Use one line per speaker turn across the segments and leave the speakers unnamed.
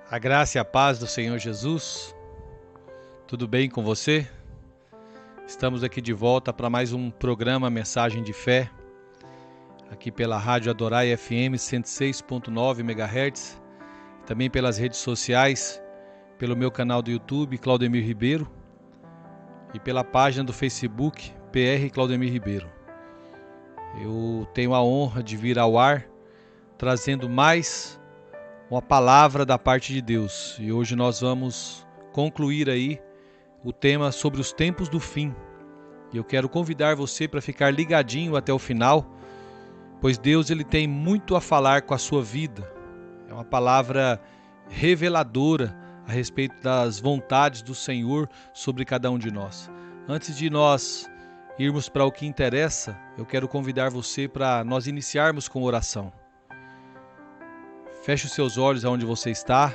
A graça e a paz do Senhor Jesus, tudo bem com você? Estamos aqui de volta para mais um programa Mensagem de Fé, aqui pela Rádio Adorai FM 106.9 MHz, também pelas redes sociais, pelo meu canal do YouTube, Claudemir Ribeiro, e pela página do Facebook, PR Claudemir Ribeiro. Eu tenho a honra de vir ao ar, trazendo mais uma palavra da parte de Deus. E hoje nós vamos concluir aí o tema sobre os tempos do fim. E eu quero convidar você para ficar ligadinho até o final, pois Deus ele tem muito a falar com a sua vida. É uma palavra reveladora a respeito das vontades do Senhor sobre cada um de nós. Antes de nós irmos para o que interessa, eu quero convidar você para nós iniciarmos com oração. Feche os seus olhos aonde você está,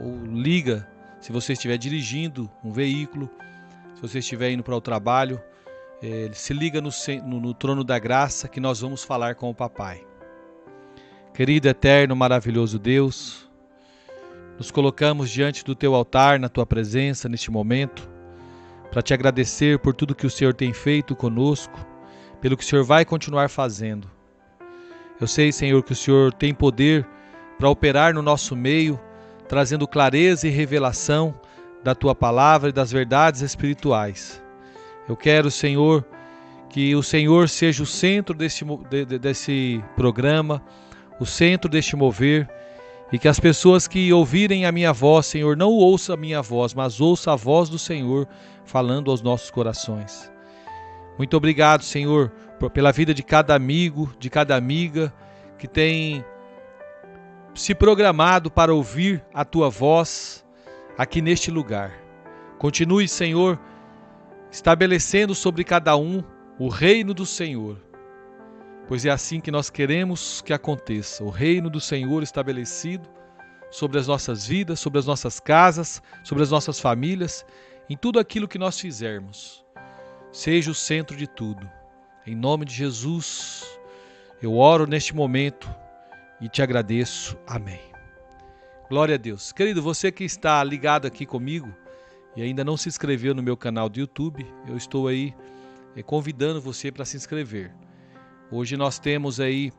ou liga se você estiver dirigindo um veículo, se você estiver indo para o trabalho, se liga no trono da graça que nós vamos falar com o Papai. Querido, eterno, maravilhoso Deus, nos colocamos diante do Teu altar, na Tua presença, neste momento, para Te agradecer por tudo que o Senhor tem feito conosco, pelo que o Senhor vai continuar fazendo. Eu sei, Senhor, que o Senhor tem poder para operar no nosso meio, trazendo clareza e revelação da Tua palavra e das verdades espirituais. Eu quero, Senhor, que o Senhor seja o centro desse programa, o centro deste mover, e que as pessoas que ouvirem a minha voz, Senhor, não ouçam a minha voz, mas ouçam a voz do Senhor falando aos nossos corações. Muito obrigado, Senhor, pela vida de cada amigo, de cada amiga que tem se programado para ouvir a Tua voz aqui neste lugar. Continue, Senhor, estabelecendo sobre cada um o reino do Senhor, pois é assim que nós queremos que aconteça, o reino do Senhor estabelecido sobre as nossas vidas, sobre as nossas casas, sobre as nossas famílias, em tudo aquilo que nós fizermos. Seja o centro de tudo. Em nome de Jesus, eu oro neste momento e te agradeço. Amém. Glória a Deus. Querido, você que está ligado aqui comigo e ainda não se inscreveu no meu canal do YouTube, eu estou aí convidando você para se inscrever. Hoje nós temos aí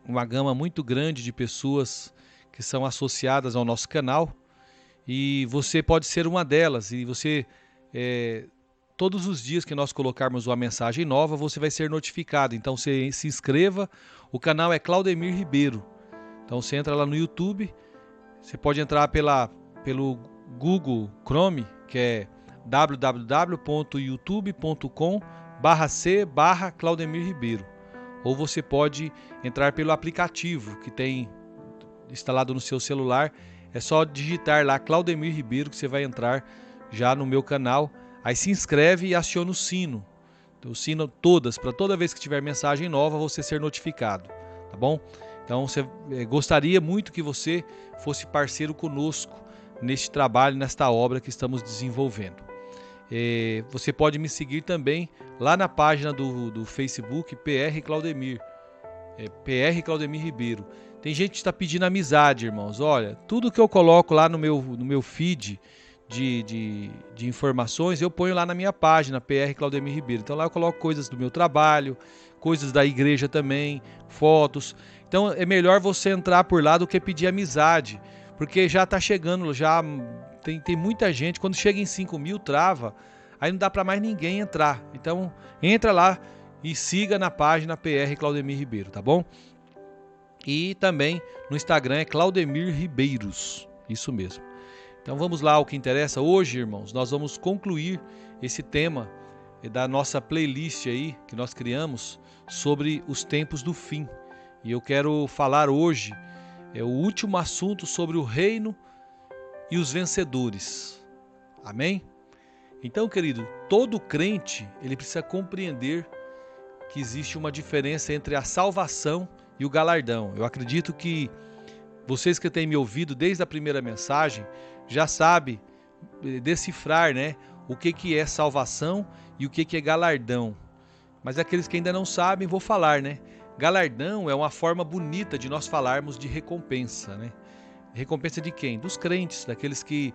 uma gama muito grande de pessoas que são associadas ao nosso canal e você pode ser uma delas. E você, todos os dias que nós colocarmos uma mensagem nova, você vai ser notificado. Então você se inscreva. O canal é Claudemir Ribeiro. Então você entra lá no YouTube, você pode entrar pelo Google Chrome, que é www.youtube.com/c/Claudemir Ribeiro. Ou você pode entrar pelo aplicativo que tem instalado no seu celular. É só digitar lá Claudemir Ribeiro que você vai entrar já no meu canal. Aí se inscreve e aciona o sino. Então, o sino para toda vez que tiver mensagem nova, você ser notificado, tá bom? Então, gostaria muito que você fosse parceiro conosco neste trabalho, nesta obra que estamos desenvolvendo. Você pode me seguir também lá na página do Facebook, PR Claudemir, PR Claudemir Ribeiro. Tem gente que está pedindo amizade, irmãos. Olha, tudo que eu coloco lá no meu feed de informações, eu ponho lá na minha página, PR Claudemir Ribeiro. Então lá eu coloco coisas do meu trabalho, coisas da igreja também, fotos. Então é melhor você entrar por lá do que pedir amizade, porque já está chegando, já tem muita gente. Quando chega em 5.000 trava, aí não dá para mais ninguém entrar. Então entra lá e siga na página PR Claudemir Ribeiro, tá bom? E também no Instagram é Claudemir Ribeiros, isso mesmo. Então vamos lá ao que interessa. Hoje, irmãos, nós vamos concluir esse tema da nossa playlist aí que nós criamos sobre os tempos do fim. E eu quero falar hoje o último assunto sobre o reino e os vencedores. Amém? Então, querido, todo crente ele precisa compreender que existe uma diferença entre a salvação e o galardão. Eu acredito que vocês que têm me ouvido desde a primeira mensagem já sabem decifrar, né, o que é salvação e o que é galardão. Mas aqueles que ainda não sabem, vou falar, né? Galardão é uma forma bonita de nós falarmos de recompensa, né? Recompensa de quem? Dos crentes, daqueles que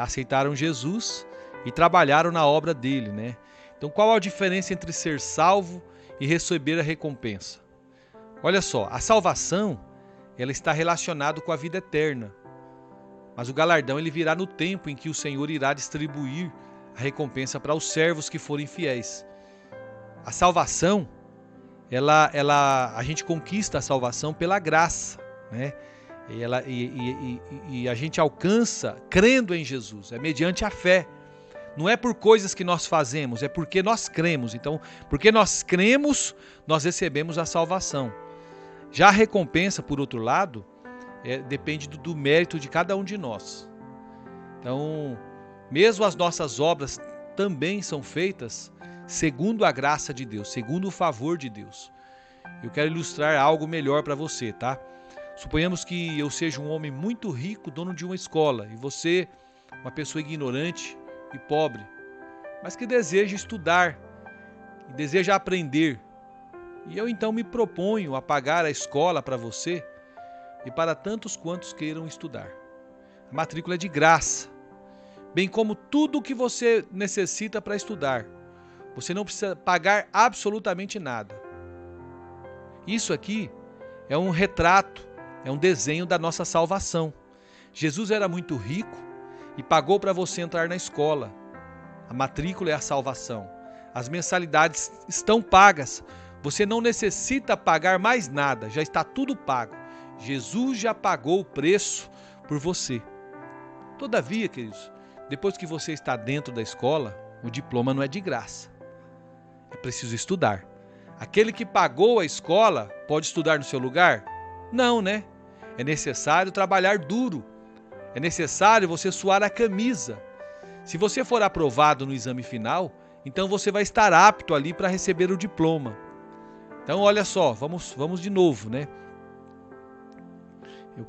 aceitaram Jesus e trabalharam na obra dele, né? Então, qual a diferença entre ser salvo e receber a recompensa? Olha só, a salvação, ela está relacionada com a vida eterna. Mas o galardão ele virá no tempo em que o Senhor irá distribuir a recompensa para os servos que forem fiéis. A salvação, a gente conquista a salvação pela graça, né? E a gente alcança crendo em Jesus, é mediante a fé. Não é por coisas que nós fazemos, é porque nós cremos. Então, porque nós cremos, nós recebemos a salvação. Já a recompensa, por outro lado, depende do mérito de cada um de nós. Então, mesmo as nossas obras também são feitas segundo a graça de Deus, segundo o favor de Deus. Eu quero ilustrar algo melhor para você, tá? Suponhamos que eu seja um homem muito rico, dono de uma escola, e você, uma pessoa ignorante e pobre, mas que deseja estudar, e deseja aprender. E eu então me proponho a pagar a escola para você e para tantos quantos queiram estudar. A matrícula é de graça, bem como tudo o que você necessita para estudar. Você não precisa pagar absolutamente nada. Isso aqui é um retrato, é um desenho da nossa salvação. Jesus era muito rico e pagou para você entrar na escola. A matrícula é a salvação. As mensalidades estão pagas. Você não necessita pagar mais nada, já está tudo pago. Jesus já pagou o preço por você. Todavia, queridos, depois que você está dentro da escola, o diploma não é de graça. É preciso estudar. Aquele que pagou a escola pode estudar no seu lugar? Não, né? É necessário trabalhar duro. É necessário você suar a camisa. Se você for aprovado no exame final, então você vai estar apto ali para receber o diploma. Então, olha só, vamos de novo, né? Eu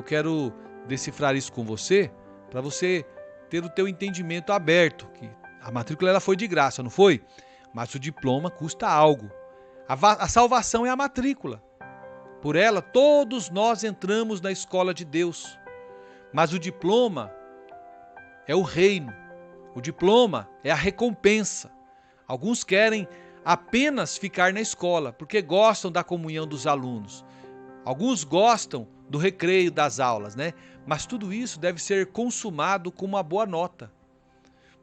quero decifrar isso com você, para você ter o teu entendimento aberto, que a matrícula ela foi de graça, não foi? Mas o diploma custa algo. A salvação é a matrícula. Por ela, todos nós entramos na escola de Deus. Mas o diploma é o reino. O diploma é a recompensa. Alguns querem apenas ficar na escola, porque gostam da comunhão dos alunos. Alguns gostam do recreio das aulas, né? Mas tudo isso deve ser consumado com uma boa nota.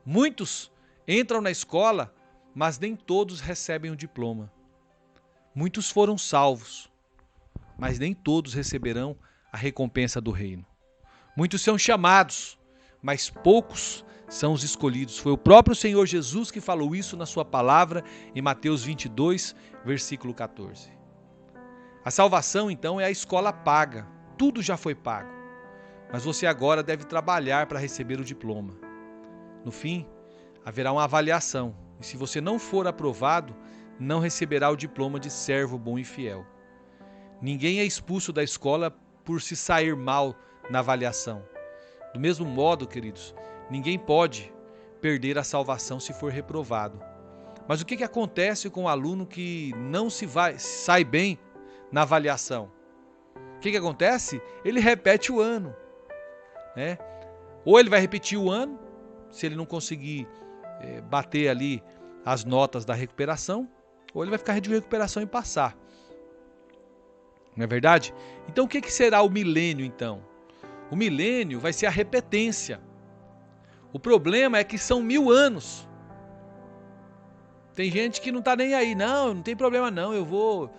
Muitos entram na escola, mas nem todos recebem o diploma. Muitos foram salvos, mas nem todos receberão a recompensa do reino. Muitos são chamados, mas poucos são os escolhidos. Foi o próprio Senhor Jesus que falou isso na sua palavra em Mateus 22, versículo 14. A salvação, então, é a escola paga. Tudo já foi pago. Mas você agora deve trabalhar para receber o diploma. No fim, haverá uma avaliação. E se você não for aprovado, não receberá o diploma de servo bom e fiel. Ninguém é expulso da escola por se sair mal na avaliação. Do mesmo modo, queridos, ninguém pode perder a salvação se for reprovado. Mas o que acontece com o aluno que não sai bem na avaliação? O que acontece? Ele repete o ano, né? Ou ele vai repetir o ano, se ele não conseguir bater ali as notas da recuperação, ou ele vai ficar de recuperação e passar. Não é verdade? Então o que será o milênio então? O milênio vai ser a repetência. O problema é que são 1000 anos. Tem gente que não está nem aí. Não tem problema não, eu vou...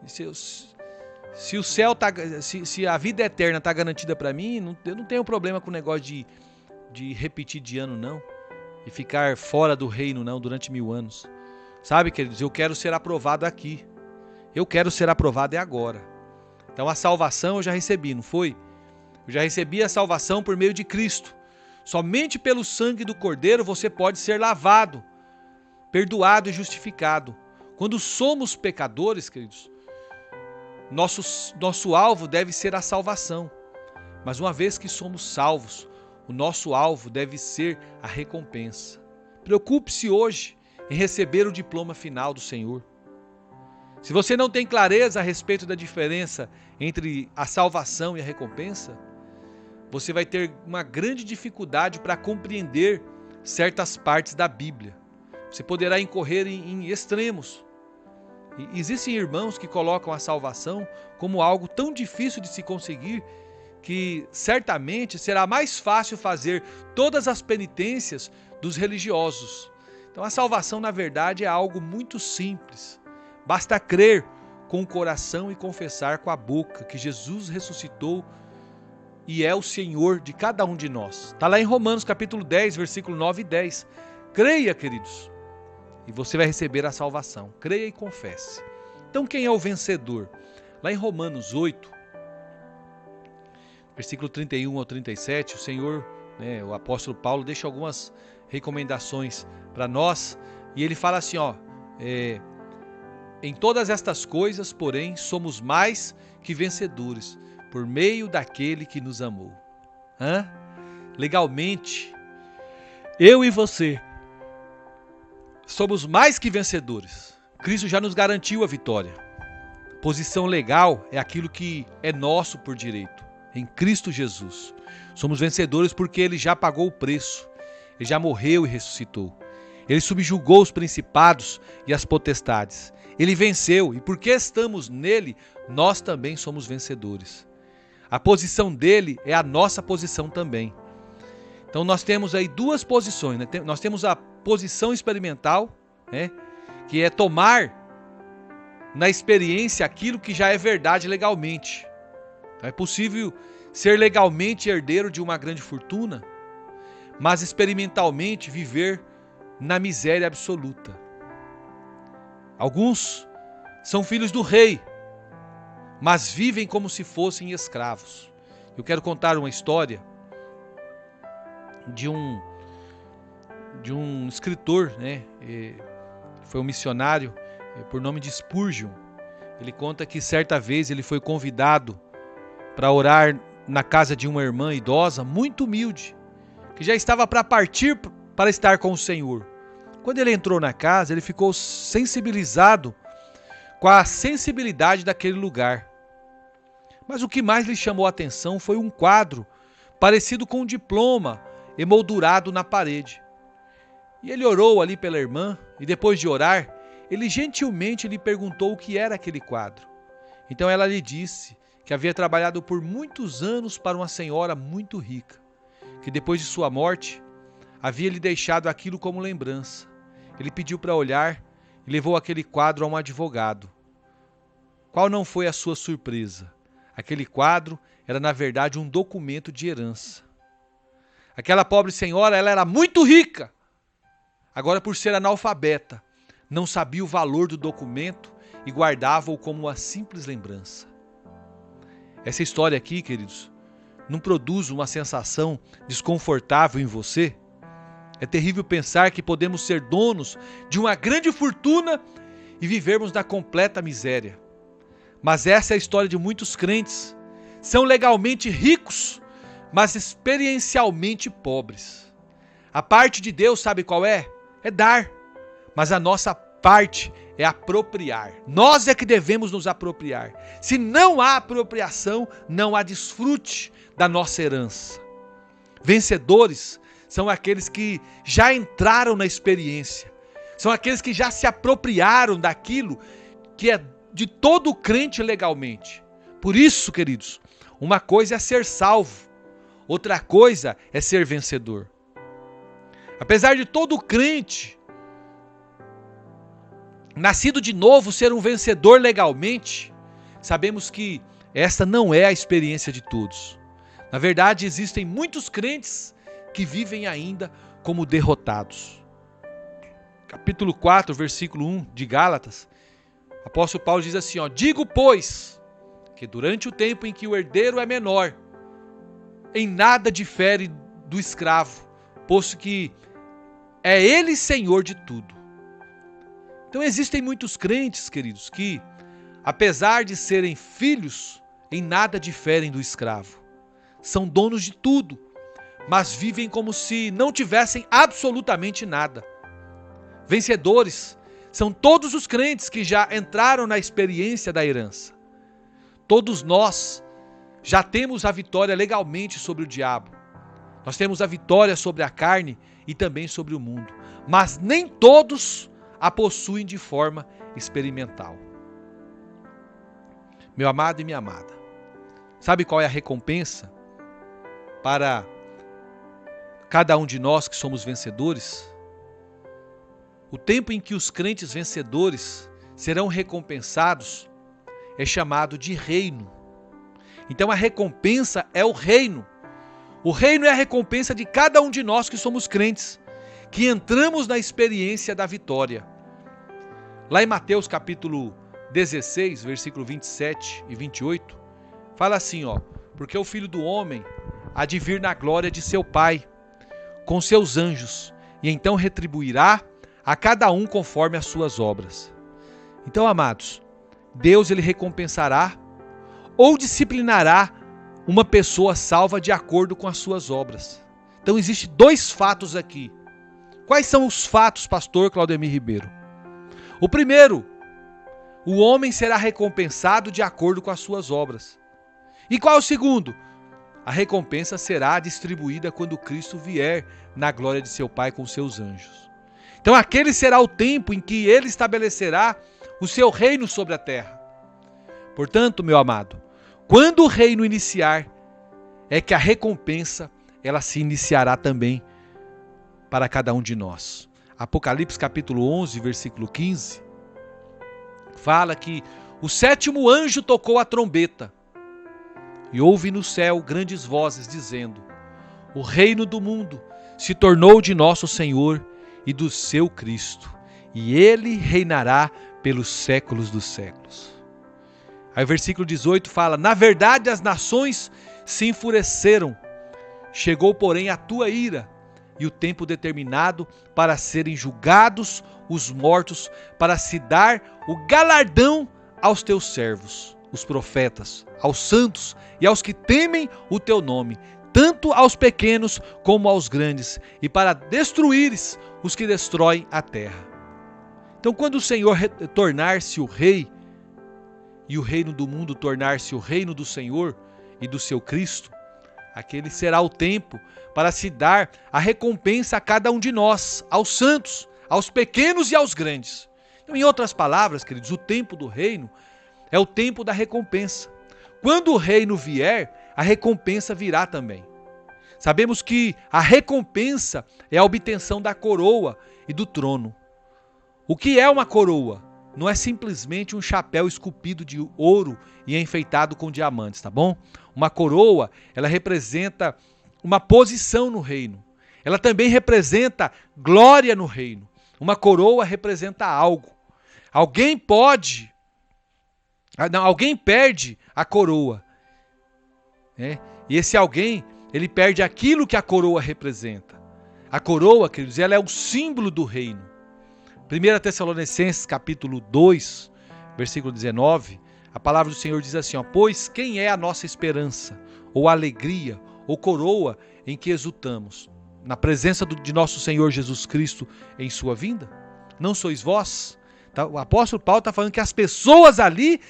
Se o céu se a vida eterna está garantida para mim, eu não tenho problema com o negócio de repetir de ano não. E ficar fora do reino não, durante 1000 anos. Sabe, queridos, eu quero ser aprovado aqui. Eu quero ser aprovado agora. Então a salvação eu já recebi, não foi? Eu já recebi a salvação por meio de Cristo. Somente pelo sangue do Cordeiro você pode ser lavado, perdoado e justificado. Quando somos pecadores, queridos, nosso alvo deve ser a salvação. Mas uma vez que somos salvos, o nosso alvo deve ser a recompensa. Preocupe-se hoje em receber o diploma final do Senhor. Se você não tem clareza a respeito da diferença entre a salvação e a recompensa, você vai ter uma grande dificuldade para compreender certas partes da Bíblia. Você poderá incorrer em extremos. E existem irmãos que colocam a salvação como algo tão difícil de se conseguir que certamente será mais fácil fazer todas as penitências dos religiosos. Então a salvação, na verdade, é algo muito simples. Basta crer com o coração e confessar com a boca que Jesus ressuscitou e é o Senhor de cada um de nós. Está lá em Romanos capítulo 10, versículo 9 e 10. Creia, queridos, e você vai receber a salvação. Creia e confesse. Então quem é o vencedor? Lá em Romanos 8, versículo 31 ao 37, o Senhor, o apóstolo Paulo, deixa algumas recomendações para nós. E ele fala assim, em todas estas coisas, porém, somos mais que vencedores, por meio daquele que nos amou. Legalmente, eu e você somos mais que vencedores. Cristo já nos garantiu a vitória. Posição legal é aquilo que é nosso por direito. Em Cristo Jesus. Somos vencedores porque Ele já pagou o preço. Ele já morreu e ressuscitou. Ele subjugou os principados e as potestades. Ele venceu e porque estamos nele, nós também somos vencedores. A posição dele é a nossa posição também. Então nós temos aí duas posições. Nós temos a posição experimental, que é tomar na experiência aquilo que já é verdade legalmente. Então é possível ser legalmente herdeiro de uma grande fortuna, mas experimentalmente viver na miséria absoluta. Alguns são filhos do rei, mas vivem como se fossem escravos. Eu quero contar uma história de um escritor, foi um missionário por nome de Spurgeon. Ele conta que certa vez ele foi convidado para orar na casa de uma irmã idosa, muito humilde, que já estava para partir para estar com o Senhor. Quando ele entrou na casa, ele ficou sensibilizado com a sensibilidade daquele lugar. Mas o que mais lhe chamou a atenção foi um quadro parecido com um diploma emoldurado na parede. E ele orou ali pela irmã e depois de orar, ele gentilmente lhe perguntou o que era aquele quadro. Então ela lhe disse que havia trabalhado por muitos anos para uma senhora muito rica, que depois de sua morte havia lhe deixado aquilo como lembrança. Ele pediu para olhar e levou aquele quadro a um advogado. Qual não foi a sua surpresa? Aquele quadro era na verdade um documento de herança. Aquela pobre senhora, ela era muito rica. Agora, por ser analfabeta, não sabia o valor do documento e guardava-o como uma simples lembrança. Essa história aqui, queridos, não produz uma sensação desconfortável em você? É terrível pensar que podemos ser donos de uma grande fortuna e vivermos na completa miséria. Mas essa é a história de muitos crentes. São legalmente ricos, mas experiencialmente pobres. A parte de Deus, sabe qual é? É dar. Mas a nossa parte é apropriar. Nós é que devemos nos apropriar. Se não há apropriação, não há desfrute da nossa herança. Vencedores são aqueles que já entraram na experiência. São aqueles que já se apropriaram daquilo que é de todo crente legalmente. Por isso, queridos, uma coisa é ser salvo, outra coisa é ser vencedor. Apesar de todo crente nascido de novo ser um vencedor legalmente, sabemos que essa não é a experiência de todos. Na verdade, existem muitos crentes que vivem ainda como derrotados. Capítulo 4, versículo 1 de Gálatas, o apóstolo Paulo diz assim, digo, pois, que durante o tempo em que o herdeiro é menor, em nada difere do escravo, posto que é ele senhor de tudo. Então existem muitos crentes, queridos, que, apesar de serem filhos, em nada diferem do escravo. São donos de tudo, mas vivem como se não tivessem absolutamente nada. Vencedores são todos os crentes que já entraram na experiência da herança. Todos nós já temos a vitória legalmente sobre o diabo. Nós temos a vitória sobre a carne e também sobre o mundo. Mas nem todos a possuem de forma experimental. Meu amado e minha amada, sabe qual é a recompensa para cada um de nós que somos vencedores? O tempo em que os crentes vencedores serão recompensados é chamado de reino. Então a recompensa é o reino. O reino é a recompensa de cada um de nós que somos crentes, que entramos na experiência da vitória. Lá em Mateus capítulo 16, versículo 27 e 28, fala assim, porque o Filho do Homem há de vir na glória de seu Pai, com seus anjos, e então retribuirá a cada um conforme as suas obras. Então, amados, Deus ele recompensará ou disciplinará uma pessoa salva de acordo com as suas obras. Então, existem dois fatos aqui. Quais são os fatos, pastor Claudemir Ribeiro? O primeiro, o homem será recompensado de acordo com as suas obras. E qual é o segundo? A recompensa será distribuída quando Cristo vier na glória de seu Pai com seus anjos. Então aquele será o tempo em que ele estabelecerá o seu reino sobre a terra. Portanto, meu amado, quando o reino iniciar, é que a recompensa ela se iniciará também para cada um de nós. Apocalipse capítulo 11, versículo 15, fala que o sétimo anjo tocou a trombeta e houve no céu grandes vozes dizendo: o reino do mundo se tornou de nosso Senhor e do seu Cristo, e ele reinará pelos séculos dos séculos. Aí o versículo 18 fala: na verdade as nações se enfureceram, chegou porém a tua ira e o tempo determinado para serem julgados os mortos, para se dar o galardão aos teus servos, os profetas, aos santos e aos que temem o teu nome, tanto aos pequenos como aos grandes, e para destruíres os que destroem a terra. Então, quando o Senhor tornar-se o rei, e o reino do mundo tornar-se o reino do Senhor e do seu Cristo, aquele será o tempo para se dar a recompensa a cada um de nós, aos santos, aos pequenos e aos grandes. Então, em outras palavras, queridos, o tempo do reino é o tempo da recompensa. Quando o reino vier, a recompensa virá também. Sabemos que a recompensa é a obtenção da coroa e do trono. O que é uma coroa? Não é simplesmente um chapéu esculpido de ouro e enfeitado com diamantes, tá bom? Uma coroa, ela representa uma posição no reino. Ela também representa glória no reino. Uma coroa representa algo. Alguém perde a coroa, né? E esse alguém, ele perde aquilo que a coroa representa. A coroa, queridos, ela é um símbolo do reino. 1 Tessalonicenses capítulo 2, versículo 19, a palavra do Senhor diz assim, pois quem é a nossa esperança, ou alegria, ou coroa em que exultamos? Na presença de nosso Senhor Jesus Cristo em sua vinda? Não sois vós? O apóstolo Paulo está falando que as pessoas ali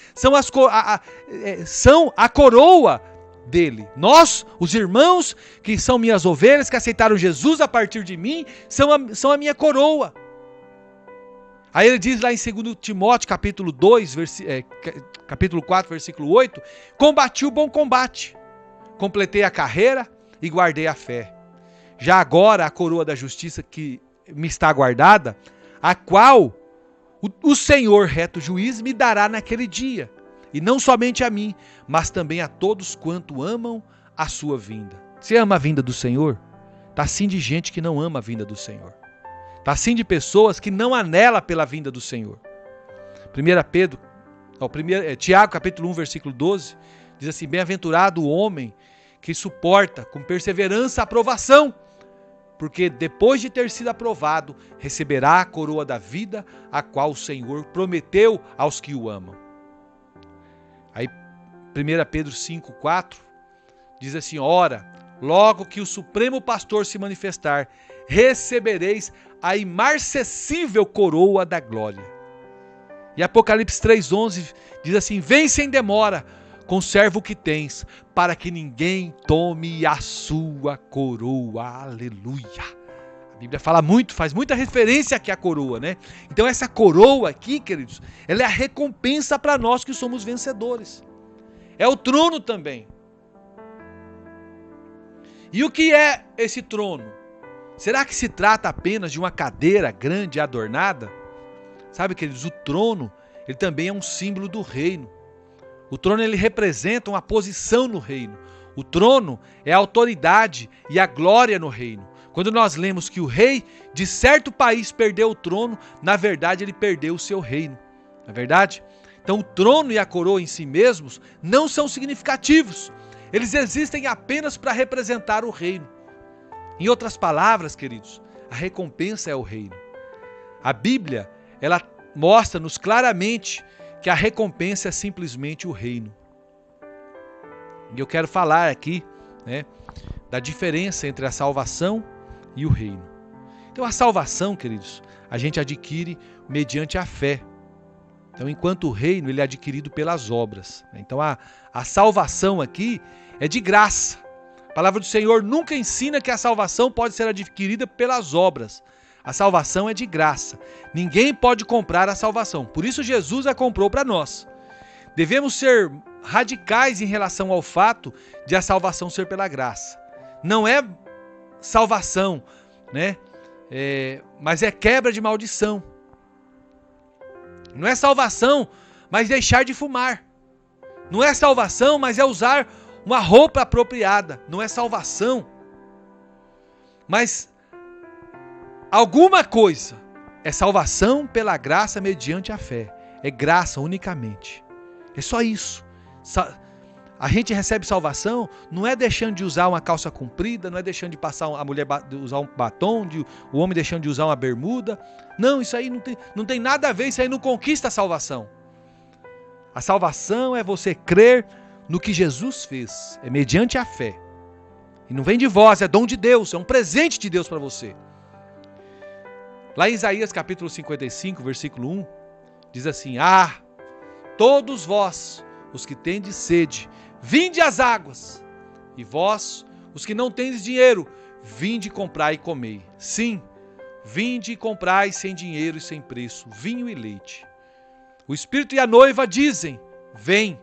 são a coroa dele. Nós, os irmãos que são minhas ovelhas, que aceitaram Jesus a partir de mim, são a minha coroa. Aí ele diz lá em 2 Timóteo capítulo 4, versículo 8, combati o bom combate, completei a carreira e guardei a fé. Já agora a coroa da justiça que me está guardada, a qual o Senhor reto juiz me dará naquele dia, e não somente a mim, mas também a todos quanto amam a sua vinda. Você ama a vinda do Senhor? Está assim de gente que não ama a vinda do Senhor. Está assim de pessoas que não anelam pela vinda do Senhor. Tiago capítulo 1, versículo 12, diz assim, bem-aventurado o homem que suporta com perseverança a provação, porque depois de ter sido aprovado, receberá a coroa da vida, a qual o Senhor prometeu aos que o amam. Aí 1 Pedro 5, 4, diz assim, ora, logo que o Supremo Pastor se manifestar, recebereis a imarcessível coroa da glória. E Apocalipse 3,11 diz assim, vem sem demora, conserva o que tens, para que ninguém tome a sua coroa. Aleluia. A Bíblia fala muito, faz muita referência aqui à coroa, né? Então essa coroa aqui, queridos, ela é a recompensa para nós que somos vencedores. É o trono também. E o que é esse trono? Será que se trata apenas de uma cadeira grande e adornada? Sabe, queridos, o trono, ele também é um símbolo do reino. O trono, ele representa uma posição no reino. O trono é a autoridade e a glória no reino. Quando nós lemos que o rei de certo país perdeu o trono, na verdade ele perdeu o seu reino. Não é verdade? Então o trono e a coroa em si mesmos não são significativos. Eles existem apenas para representar o reino. Em outras palavras, queridos, a recompensa é o reino. A Bíblia, ela mostra-nos claramente que a recompensa é simplesmente o reino. E eu quero falar aqui, né, da diferença entre a salvação e o reino. Então a salvação, queridos, a gente adquire mediante a fé. Então enquanto o reino, ele é adquirido pelas obras. Então a salvação aqui é de graça. A palavra do Senhor nunca ensina que a salvação pode ser adquirida pelas obras. A salvação é de graça. Ninguém pode comprar a salvação. Por isso Jesus a comprou para nós. Devemos ser radicais em relação ao fato de a salvação ser pela graça. Não é salvação, né? Mas é quebra de maldição. Não é salvação, mas deixar de fumar. Não é salvação, mas é usar uma roupa apropriada. Não é salvação, mas alguma coisa. É salvação pela graça mediante a fé. É graça unicamente. É só isso. A gente recebe salvação, não é deixando de usar uma calça comprida, não é deixando de passar a mulher usar um batom, o homem deixando de usar uma bermuda. Não, isso aí não tem nada a ver, isso aí não conquista a salvação. A salvação é você crer no que Jesus fez, é mediante a fé. E não vem de vós, é dom de Deus, é um presente de Deus para você. Lá em Isaías capítulo 55, versículo 1, diz assim: todos vós, os que tendes sede, vinde às águas, e vós, os que não tendes dinheiro, vinde comprai e comei. Sim, vinde e comprai sem dinheiro e sem preço, vinho e leite. O Espírito e a noiva dizem: vem.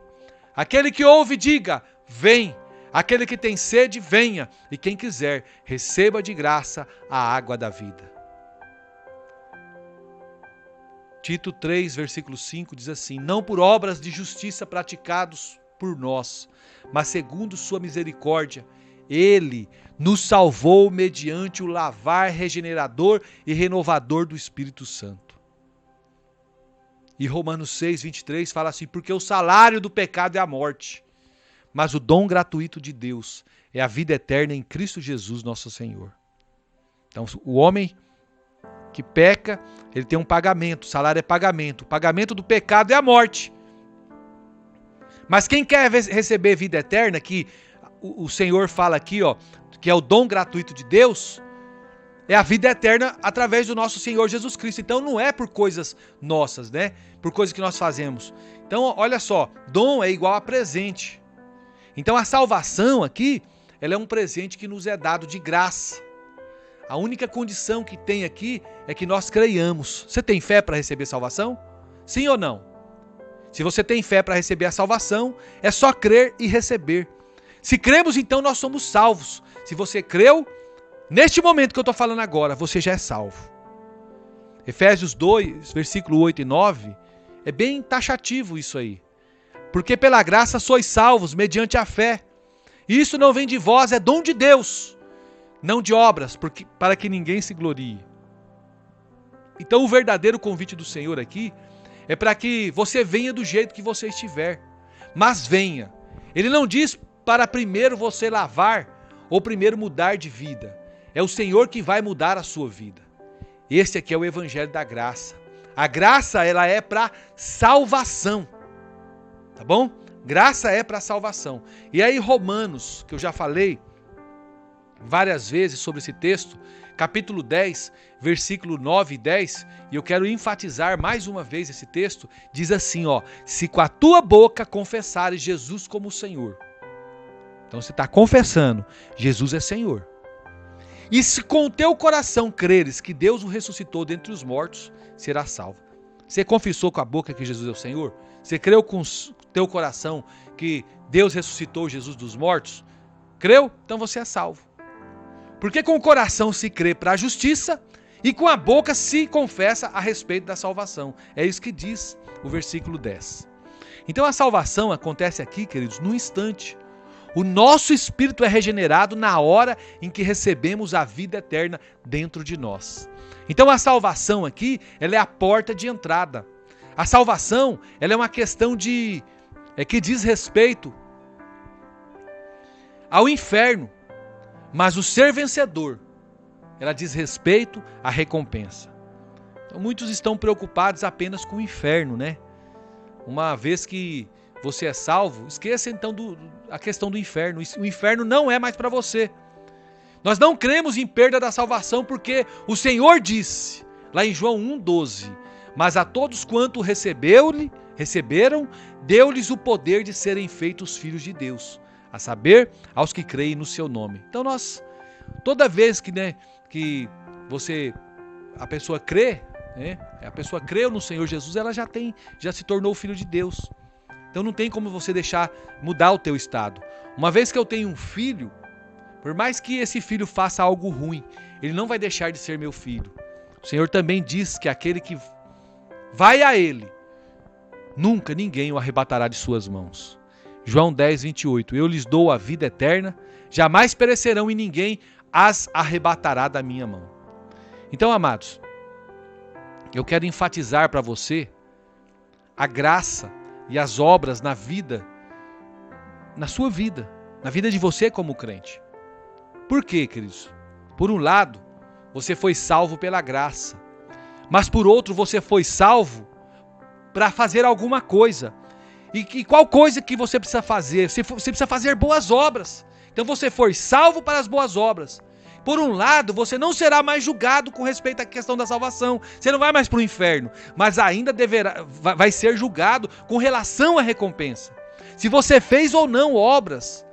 Aquele que ouve, diga: vem. Aquele que tem sede, venha. E quem quiser, receba de graça a água da vida. Tito 3, versículo 5 diz assim: não por obras de justiça praticados por nós, mas segundo sua misericórdia, ele nos salvou mediante o lavar regenerador e renovador do Espírito Santo. E Romanos 6, 23 fala assim: porque o salário do pecado é a morte, mas o dom gratuito de Deus é a vida eterna em Cristo Jesus nosso Senhor. Então o homem que peca, ele tem um pagamento, o salário é pagamento. O pagamento do pecado é a morte. Mas quem quer receber vida eterna, que o Senhor fala aqui, que é o dom gratuito de Deus, é a vida eterna através do nosso Senhor Jesus Cristo. Então não é por coisas nossas, né? Por coisas que nós fazemos. Então olha só, dom é igual a presente. Então a salvação aqui, ela é um presente que nos é dado de graça. A única condição que tem aqui é que nós creiamos. Você tem fé para receber salvação? Sim ou não? Se você tem fé para receber a salvação, é só crer e receber. Se cremos, então nós somos salvos. Se você creu, neste momento que eu estou falando agora, você já é salvo. Efésios 2, versículo 8 e 9, é bem taxativo isso aí. Porque pela graça sois salvos mediante a fé. E isso não vem de vós, é dom de Deus. Não de obras, para que ninguém se glorie. Então o verdadeiro convite do Senhor aqui é para que você venha do jeito que você estiver. Mas venha. Ele não diz para primeiro você lavar ou primeiro mudar de vida. É o Senhor que vai mudar a sua vida. Esse aqui é o Evangelho da Graça. A graça, ela é para salvação. Tá bom? Graça é para salvação. E aí Romanos, que eu já falei, várias vezes sobre esse texto, capítulo 10, versículo 9 e 10, e eu quero enfatizar mais uma vez esse texto, diz assim, se com a tua boca confessares Jesus como Senhor. Então você está confessando, Jesus é Senhor. E se com o teu coração creres que Deus o ressuscitou dentre os mortos, serás salvo. Você confessou com a boca que Jesus é o Senhor? Você creu com o teu coração que Deus ressuscitou Jesus dos mortos? Creu? Então você é salvo. Porque com o coração se crê para a justiça e com a boca se confessa a respeito da salvação. É isso que diz o versículo 10. Então a salvação acontece aqui, queridos, num instante. O nosso espírito é regenerado na hora em que recebemos a vida eterna dentro de nós. Então a salvação aqui, ela é a porta de entrada. A salvação, ela é uma questão que diz respeito ao inferno, mas o ser vencedor, ela diz respeito à recompensa. Então, muitos estão preocupados apenas com o inferno, né? Uma vez que você é salvo, esqueça então a questão do inferno. O inferno não é mais para você. Nós não cremos em perda da salvação porque o Senhor disse, lá em João 1,12, mas a todos quanto receberam, deu-lhes o poder de serem feitos filhos de Deus, a saber, aos que creem no seu nome. Então toda vez que a pessoa crê, a pessoa creu no Senhor Jesus, ela já se tornou filho de Deus. Então não tem como você deixar mudar o teu estado. Uma vez que eu tenho um filho, por mais que esse filho faça algo ruim, ele não vai deixar de ser meu filho. O Senhor também diz que aquele que vai a ele, nunca ninguém o arrebatará de suas mãos. João 10, 28. Eu lhes dou a vida eterna, jamais perecerão e ninguém as arrebatará da minha mão. Então, amados, eu quero enfatizar para você a graça e as obras na sua vida, na vida de você como crente. Por quê, queridos? Por um lado, você foi salvo pela graça, mas por outro, você foi salvo para fazer alguma coisa. E qual coisa que você precisa fazer? Você precisa fazer boas obras. Então você foi salvo para as boas obras. Por um lado, você não será mais julgado com respeito à questão da salvação. Você não vai mais para o inferno, mas ainda vai ser julgado com relação à recompensa. Se você fez ou não obras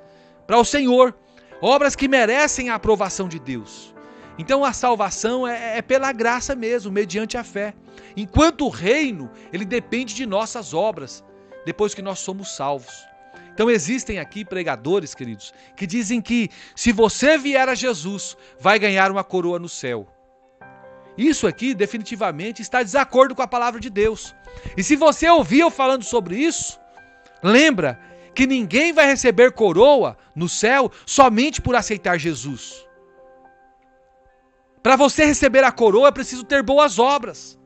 para o Senhor, obras que merecem a aprovação de Deus. Então a salvação é pela graça mesmo, mediante a fé. Enquanto o reino, ele depende de nossas obras, depois que nós somos salvos. Então existem aqui pregadores, queridos, que dizem que se você vier a Jesus, vai ganhar uma coroa no céu. Isso aqui definitivamente está em desacordo com a palavra de Deus. E se você ouvir eu falando sobre isso, lembra que ninguém vai receber coroa no céu somente por aceitar Jesus. Para você receber a coroa é preciso ter boas obras.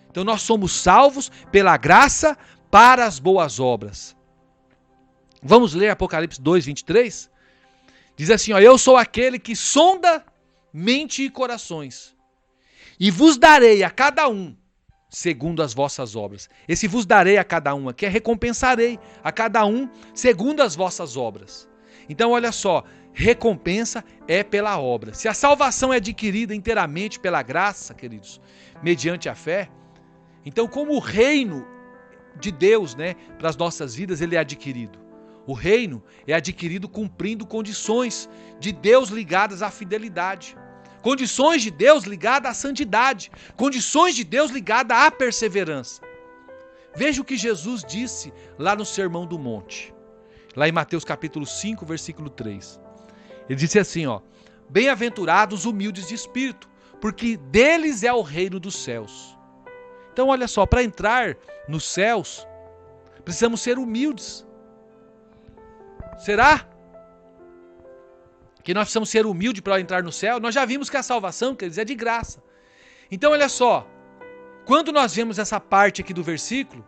Então nós somos salvos pela graça para as boas obras. Vamos ler Apocalipse 2, 23? Diz assim, eu sou aquele que sonda mente e corações, e vos darei a cada um segundo as vossas obras. Esse vos darei a cada um aqui é recompensarei a cada um segundo as vossas obras. Então olha só, recompensa é pela obra. Se a salvação é adquirida inteiramente pela graça, queridos, mediante a fé, então como o reino de Deus, para as nossas vidas, ele é adquirido. O reino é adquirido cumprindo condições de Deus ligadas à fidelidade. Condições de Deus ligadas à santidade. Condições de Deus ligadas à perseverança. Veja o que Jesus disse lá no Sermão do Monte. Lá em Mateus capítulo 5, versículo 3. Ele disse assim, bem-aventurados os humildes de espírito, porque deles é o reino dos céus. Então olha só, para entrar nos céus, precisamos ser humildes. Será que nós precisamos ser humildes para entrar no céu? Nós já vimos que a salvação, quer dizer, é de graça. Então olha só, quando nós vemos essa parte aqui do versículo,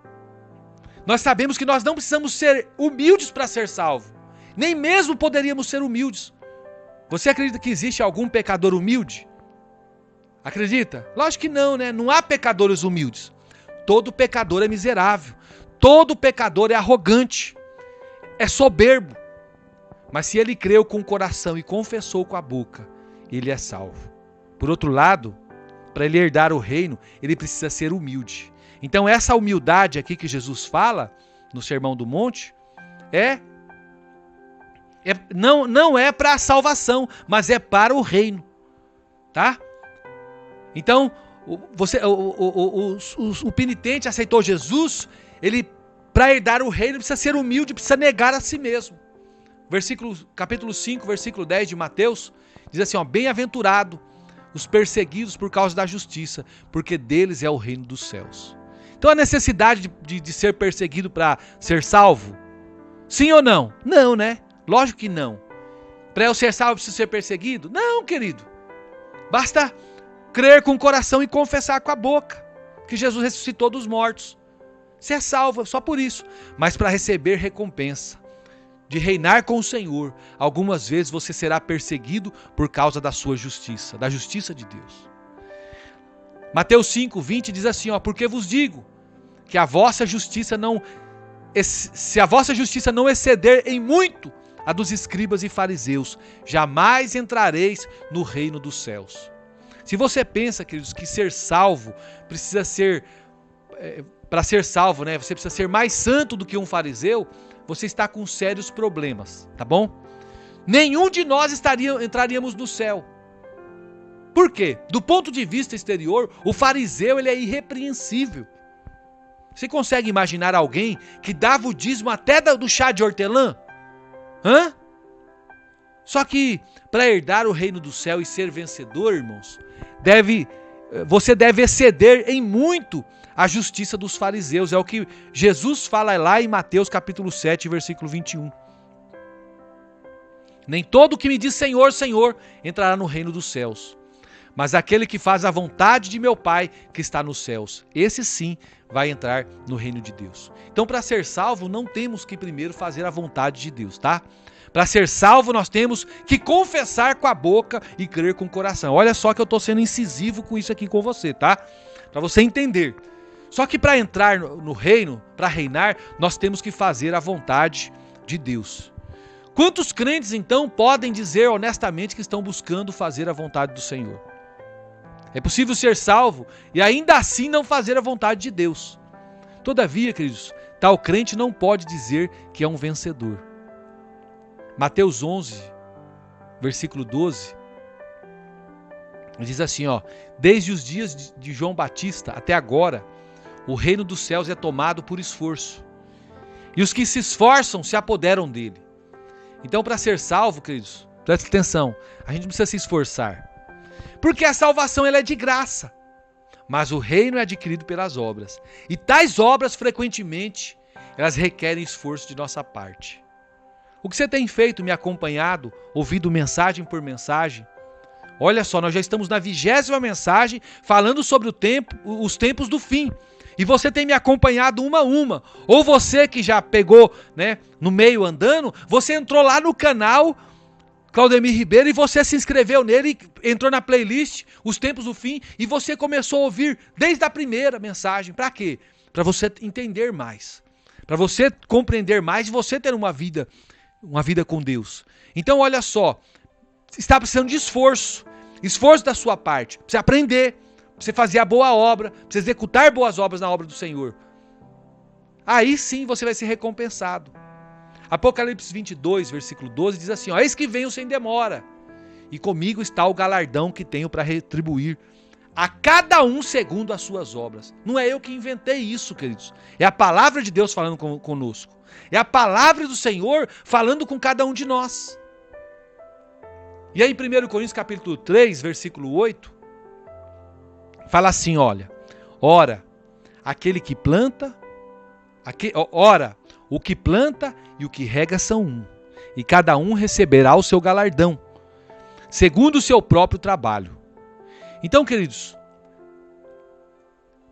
nós sabemos que nós não precisamos ser humildes para ser salvo. Nem mesmo poderíamos ser humildes. Você acredita que existe algum pecador humilde? Acredita? Lógico que não, Não há pecadores humildes. Todo pecador é miserável. Todo pecador é arrogante. É soberbo. Mas se ele creu com o coração e confessou com a boca, ele é salvo. Por outro lado, para ele herdar o reino, ele precisa ser humilde. Então essa humildade aqui que Jesus fala no Sermão do Monte não é para a salvação, mas é para o reino, tá? Então o penitente aceitou Jesus, ele para herdar o reino precisa ser humilde, precisa negar a si mesmo. Capítulo 5, versículo 10 de Mateus, diz assim, bem-aventurado os perseguidos por causa da justiça, porque deles é o reino dos céus. Então a necessidade de ser perseguido para ser salvo? Sim ou não? Não, né? Lógico que não. Para eu ser salvo, eu preciso ser perseguido? Não, querido. Basta crer com o coração e confessar com a boca que Jesus ressuscitou dos mortos. Você é salvo só por isso. Mas para receber recompensa de reinar com o Senhor, algumas vezes você será perseguido por causa da sua justiça, da justiça de Deus. Mateus 5, 20 diz assim, porque vos digo que se a vossa justiça não exceder em muito a dos escribas e fariseus, jamais entrareis no reino dos céus. Se você pensa, queridos, que ser salvo precisa ser, para ser salvo, né, você precisa ser mais santo do que um fariseu, você está com sérios problemas, tá bom? Nenhum de nós entraríamos no céu. Por quê? Do ponto de vista exterior, o fariseu ele é irrepreensível. Você consegue imaginar alguém que dava o dízimo até do chá de hortelã? Só que para herdar o reino do céu e ser vencedor, irmãos, você deve exceder em muito a justiça dos fariseus. É o que Jesus fala lá em Mateus capítulo 7, versículo 21. Nem todo que me diz Senhor, Senhor, entrará no reino dos céus, mas aquele que faz a vontade de meu Pai que está nos céus, esse sim vai entrar no reino de Deus. Então, para ser salvo, não temos que primeiro fazer a vontade de Deus, tá? Para ser salvo, nós temos que confessar com a boca e crer com o coração. Olha só que eu estou sendo incisivo com isso aqui com você, tá? Para você entender. Só que para entrar no reino, para reinar, nós temos que fazer a vontade de Deus. Quantos crentes, então, podem dizer honestamente que estão buscando fazer a vontade do Senhor? É possível ser salvo e ainda assim não fazer a vontade de Deus. Todavia, queridos, tal crente não pode dizer que é um vencedor. Mateus 11, versículo 12, diz assim, desde os dias de João Batista até agora, o reino dos céus é tomado por esforço, e os que se esforçam se apoderam dele. Então, para ser salvo, queridos, preste atenção, a gente não precisa se esforçar, porque a salvação ela é de graça, mas o reino é adquirido pelas obras, e tais obras, frequentemente, elas requerem esforço de nossa parte. O que você tem feito, me acompanhado, ouvido mensagem por mensagem? Olha só, nós já estamos na 20ª mensagem falando sobre os tempos do fim. E você tem me acompanhado uma a uma. Ou você que já pegou, né, no meio andando, você entrou lá no canal Claudemir Ribeiro e você se inscreveu nele, entrou na playlist Os Tempos do Fim e você começou a ouvir desde a primeira mensagem. Para quê? Para você entender mais. Para você compreender mais e você ter uma vida com Deus. Então olha só, está precisando de esforço da sua parte, para você aprender, para você fazer a boa obra, para você executar boas obras na obra do Senhor. Aí sim você vai ser recompensado. Apocalipse 22, versículo 12 diz assim, eis que venho sem demora, e comigo está o galardão que tenho para retribuir a cada um segundo as suas obras. Não é eu que inventei isso, queridos. É a palavra de Deus falando conosco. É a palavra do Senhor falando com cada um de nós. E aí em 1 Coríntios capítulo 3, versículo 8, fala assim, ora, o que planta e o que rega são um, e cada um receberá o seu galardão, segundo o seu próprio trabalho. Então, queridos,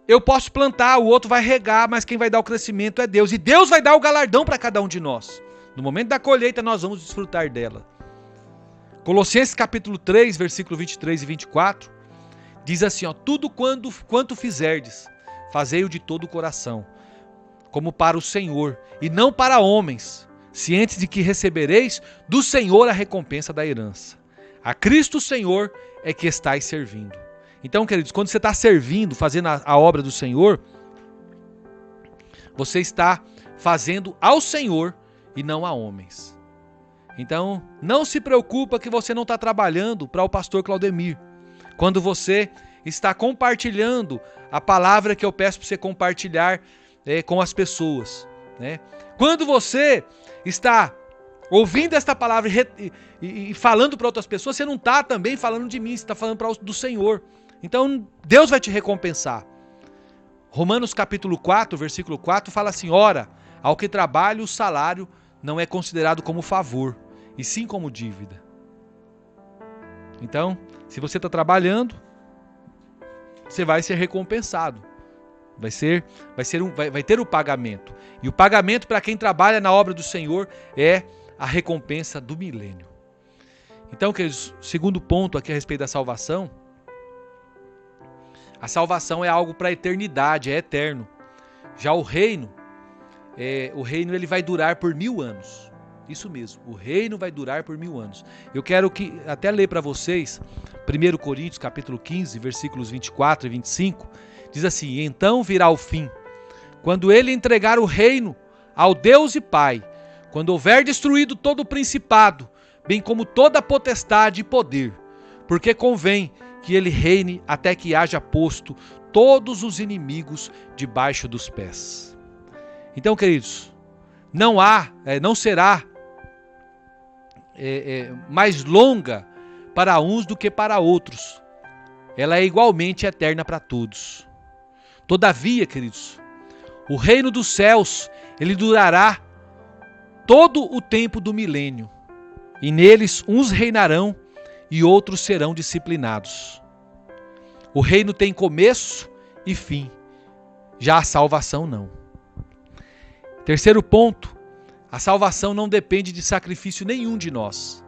eu posso plantar, o outro vai regar, mas quem vai dar o crescimento é Deus. E Deus vai dar o galardão para cada um de nós. No momento da colheita, nós vamos desfrutar dela. Colossenses capítulo 3, versículo 23 e 24, diz assim, tudo quanto fizerdes, fazei-o de todo o coração, como para o Senhor, e não para homens, cientes de que recebereis do Senhor a recompensa da herança. A Cristo Senhor é que estáis servindo. Então, queridos, quando você está servindo, fazendo a obra do Senhor, você está fazendo ao Senhor e não a homens. Então, não se preocupa que você não está trabalhando para o pastor Claudemir. Quando você está compartilhando a palavra que eu peço para você compartilhar com as pessoas, né? Quando você está ouvindo esta palavra e falando para outras pessoas, você não está também falando de mim, você está falando do Senhor. Então, Deus vai te recompensar. Romanos capítulo 4, versículo 4, fala assim: ora, ao que trabalha o salário não é considerado como favor, e sim como dívida. Então, se você está trabalhando, você vai ser recompensado. Vai ter o pagamento. E o pagamento para quem trabalha na obra do Senhor é a recompensa do milênio. Então, queridos, segundo ponto aqui a respeito da salvação. A salvação é algo para a eternidade, é eterno. Já o reino ele vai durar por 1000 anos. Isso mesmo, o reino vai durar por 1000 anos. Eu quero até ler para vocês, 1 Coríntios capítulo 15, versículos 24 e 25, diz assim: então virá o fim, quando ele entregar o reino ao Deus e Pai, quando houver destruído todo o principado, bem como toda a potestade e poder, porque convém que ele reine até que haja posto todos os inimigos debaixo dos pés. Então, queridos, não será mais longa para uns do que para outros. Ela é igualmente eterna para todos. Todavia, queridos, o reino dos céus, ele durará todo o tempo do milênio, e neles uns reinarão e outros serão disciplinados. O reino tem começo e fim, já a salvação não. Terceiro ponto, a salvação não depende de sacrifício nenhum de nós,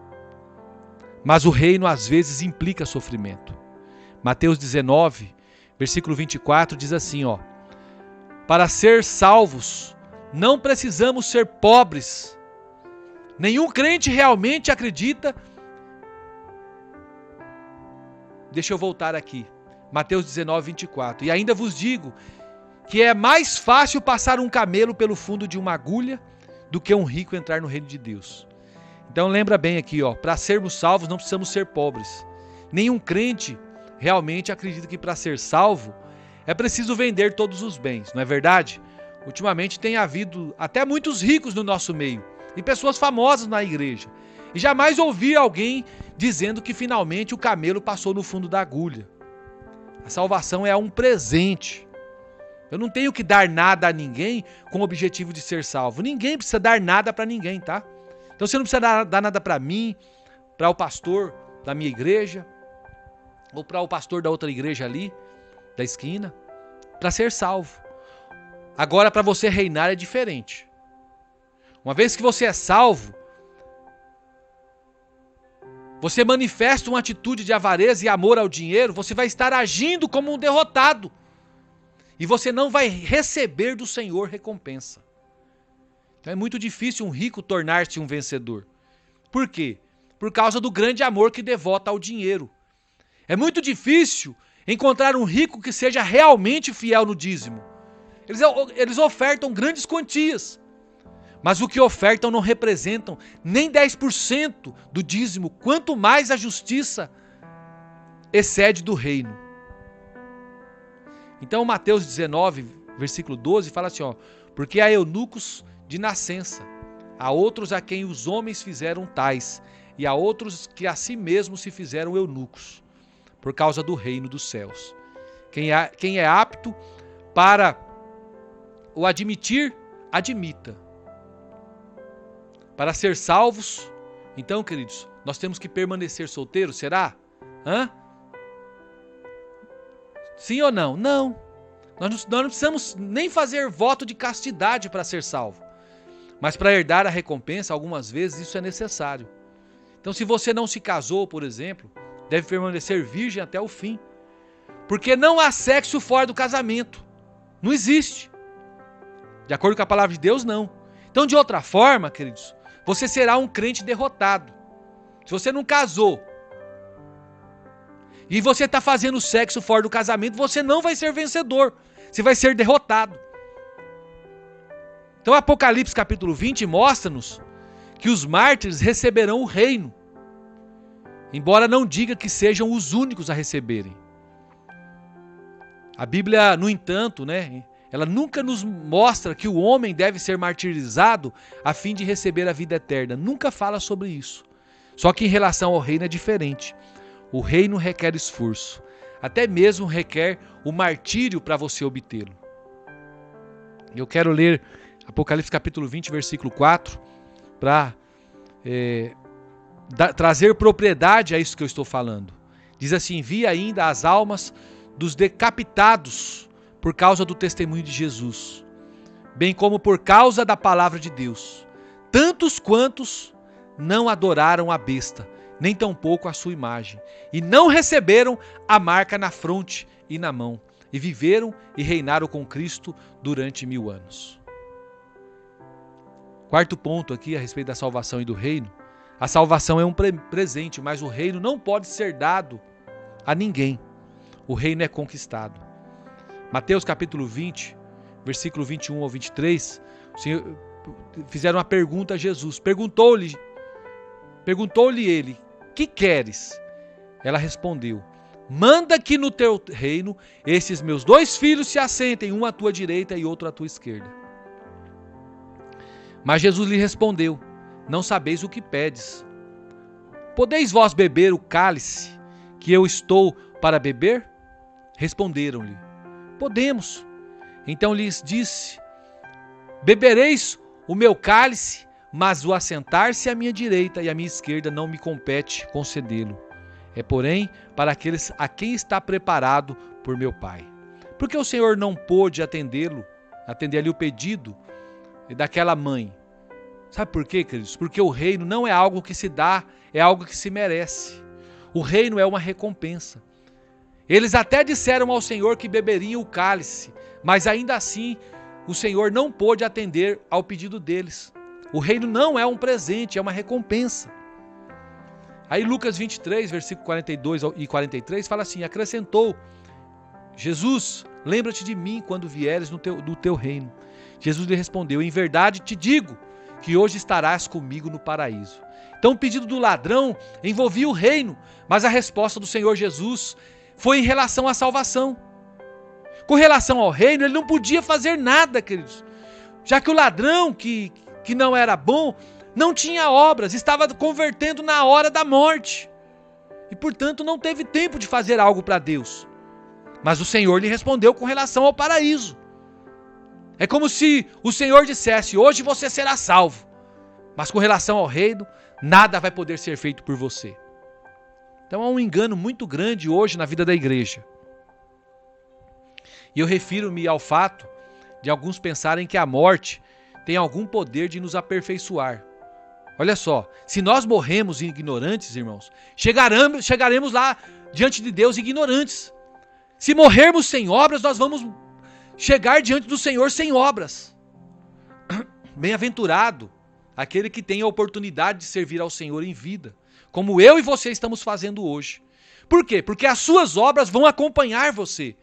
mas o reino às vezes implica sofrimento. Mateus 19, versículo 24 diz assim, para ser salvos não precisamos ser pobres. Nenhum crente realmente acredita. Deixa eu voltar aqui. Mateus 19, 24. E ainda vos digo que é mais fácil passar um camelo pelo fundo de uma agulha do que um rico entrar no reino de Deus. Então lembra bem aqui, para sermos salvos não precisamos ser pobres. Nenhum crente realmente acredita que para ser salvo é preciso vender todos os bens, não é verdade? Ultimamente tem havido até muitos ricos no nosso meio e pessoas famosas na igreja. E jamais ouvi alguém dizendo que finalmente o camelo passou no fundo da agulha. A salvação é um presente. Eu não tenho que dar nada a ninguém com o objetivo de ser salvo. Ninguém precisa dar nada para ninguém, tá? Então você não precisa dar nada para mim, para o pastor da minha igreja, ou para o pastor da outra igreja ali, da esquina, para ser salvo. Agora, para você reinar é diferente. Uma vez que você é salvo, você manifesta uma atitude de avareza e amor ao dinheiro, você vai estar agindo como um derrotado. E você não vai receber do Senhor recompensa. Então é muito difícil um rico tornar-se um vencedor. Por quê? Por causa do grande amor que devota ao dinheiro. É muito difícil encontrar um rico que seja realmente fiel no dízimo. Eles ofertam grandes quantias, mas o que ofertam não representam nem 10% do dízimo, quanto mais a justiça excede do reino. Então Mateus 19, versículo 12, fala assim, porque há eunucos de nascença, há outros a quem os homens fizeram tais, e há outros que a si mesmos se fizeram eunucos, por causa do reino dos céus. Quem é apto para o admitir, admita. Para ser salvos, então, queridos, nós temos que permanecer solteiros, será? Sim ou não? Não. Nós não precisamos nem fazer voto de castidade para ser salvo. Mas para herdar a recompensa, algumas vezes isso é necessário. Então, se você não se casou, por exemplo, deve permanecer virgem até o fim. Porque não há sexo fora do casamento. Não existe. De acordo com a palavra de Deus, não. Então, de outra forma, queridos, você será um crente derrotado. Se você não casou e você está fazendo sexo fora do casamento, você não vai ser vencedor. Você vai ser derrotado. Então, Apocalipse capítulo 20 mostra-nos que os mártires receberão o reino. Embora não diga que sejam os únicos a receberem. A Bíblia, no entanto, ela nunca nos mostra que o homem deve ser martirizado a fim de receber a vida eterna. Nunca fala sobre isso. Só que em relação ao reino é diferente. O reino requer esforço. Até mesmo requer o martírio para você obtê-lo. Eu quero ler Apocalipse capítulo 20, versículo 4, para trazer propriedade a isso que eu estou falando. Diz assim: vi ainda as almas dos decapitados por causa do testemunho de Jesus, bem como por causa da palavra de Deus, tantos quantos não adoraram a besta, nem tampouco a sua imagem, e não receberam a marca na fronte e na mão, e viveram e reinaram com Cristo durante 1000 anos. Quarto ponto aqui a respeito da salvação e do reino. A salvação é um presente, mas o reino não pode ser dado a ninguém. O reino é conquistado. Mateus capítulo 20, versículo 21 ao 23, o Senhor, fizeram uma pergunta a Jesus. Perguntou-lhe ele: que queres? Ela respondeu: manda que no teu reino esses meus 2 filhos se assentem, um à tua direita e outro à tua esquerda. Mas Jesus lhe respondeu: não sabeis o que pedes. Podeis vós beber o cálice que eu estou para beber? Responderam-lhe: podemos. Então lhes disse: bebereis o meu cálice, mas o assentar-se à minha direita e à minha esquerda não me compete concedê-lo. É, porém, para aqueles a quem está preparado por meu Pai. Porque o Senhor não pôde atender ali o pedido daquela mãe. Sabe por quê, queridos? Porque o reino não é algo que se dá, é algo que se merece. O reino é uma recompensa. Eles até disseram ao Senhor que beberiam o cálice, mas ainda assim o Senhor não pôde atender ao pedido deles. O reino não é um presente, é uma recompensa. Aí Lucas 23, versículo 42 e 43 fala assim: acrescentou Jesus: lembra-te de mim quando vieres no teu reino. Jesus lhe respondeu: em verdade te digo que hoje estarás comigo no paraíso. Então o pedido do ladrão envolvia o reino, mas a resposta do Senhor Jesus foi em relação à salvação. Com relação ao reino, ele não podia fazer nada, queridos. Já que o ladrão, que não era bom, não tinha obras, estava convertendo na hora da morte. E, portanto, não teve tempo de fazer algo para Deus. Mas o Senhor lhe respondeu com relação ao paraíso. É como se o Senhor dissesse: hoje você será salvo. Mas com relação ao reino, nada vai poder ser feito por você. Então há um engano muito grande hoje na vida da igreja. E eu refiro-me ao fato de alguns pensarem que a morte tem algum poder de nos aperfeiçoar. Olha só, se nós morremos ignorantes, irmãos, chegaremos lá diante de Deus ignorantes. Se morrermos sem obras, nós vamos chegar diante do Senhor sem obras. Bem-aventurado aquele que tem a oportunidade de servir ao Senhor em vida, como eu e você estamos fazendo hoje. Por quê? Porque as suas obras vão acompanhar você.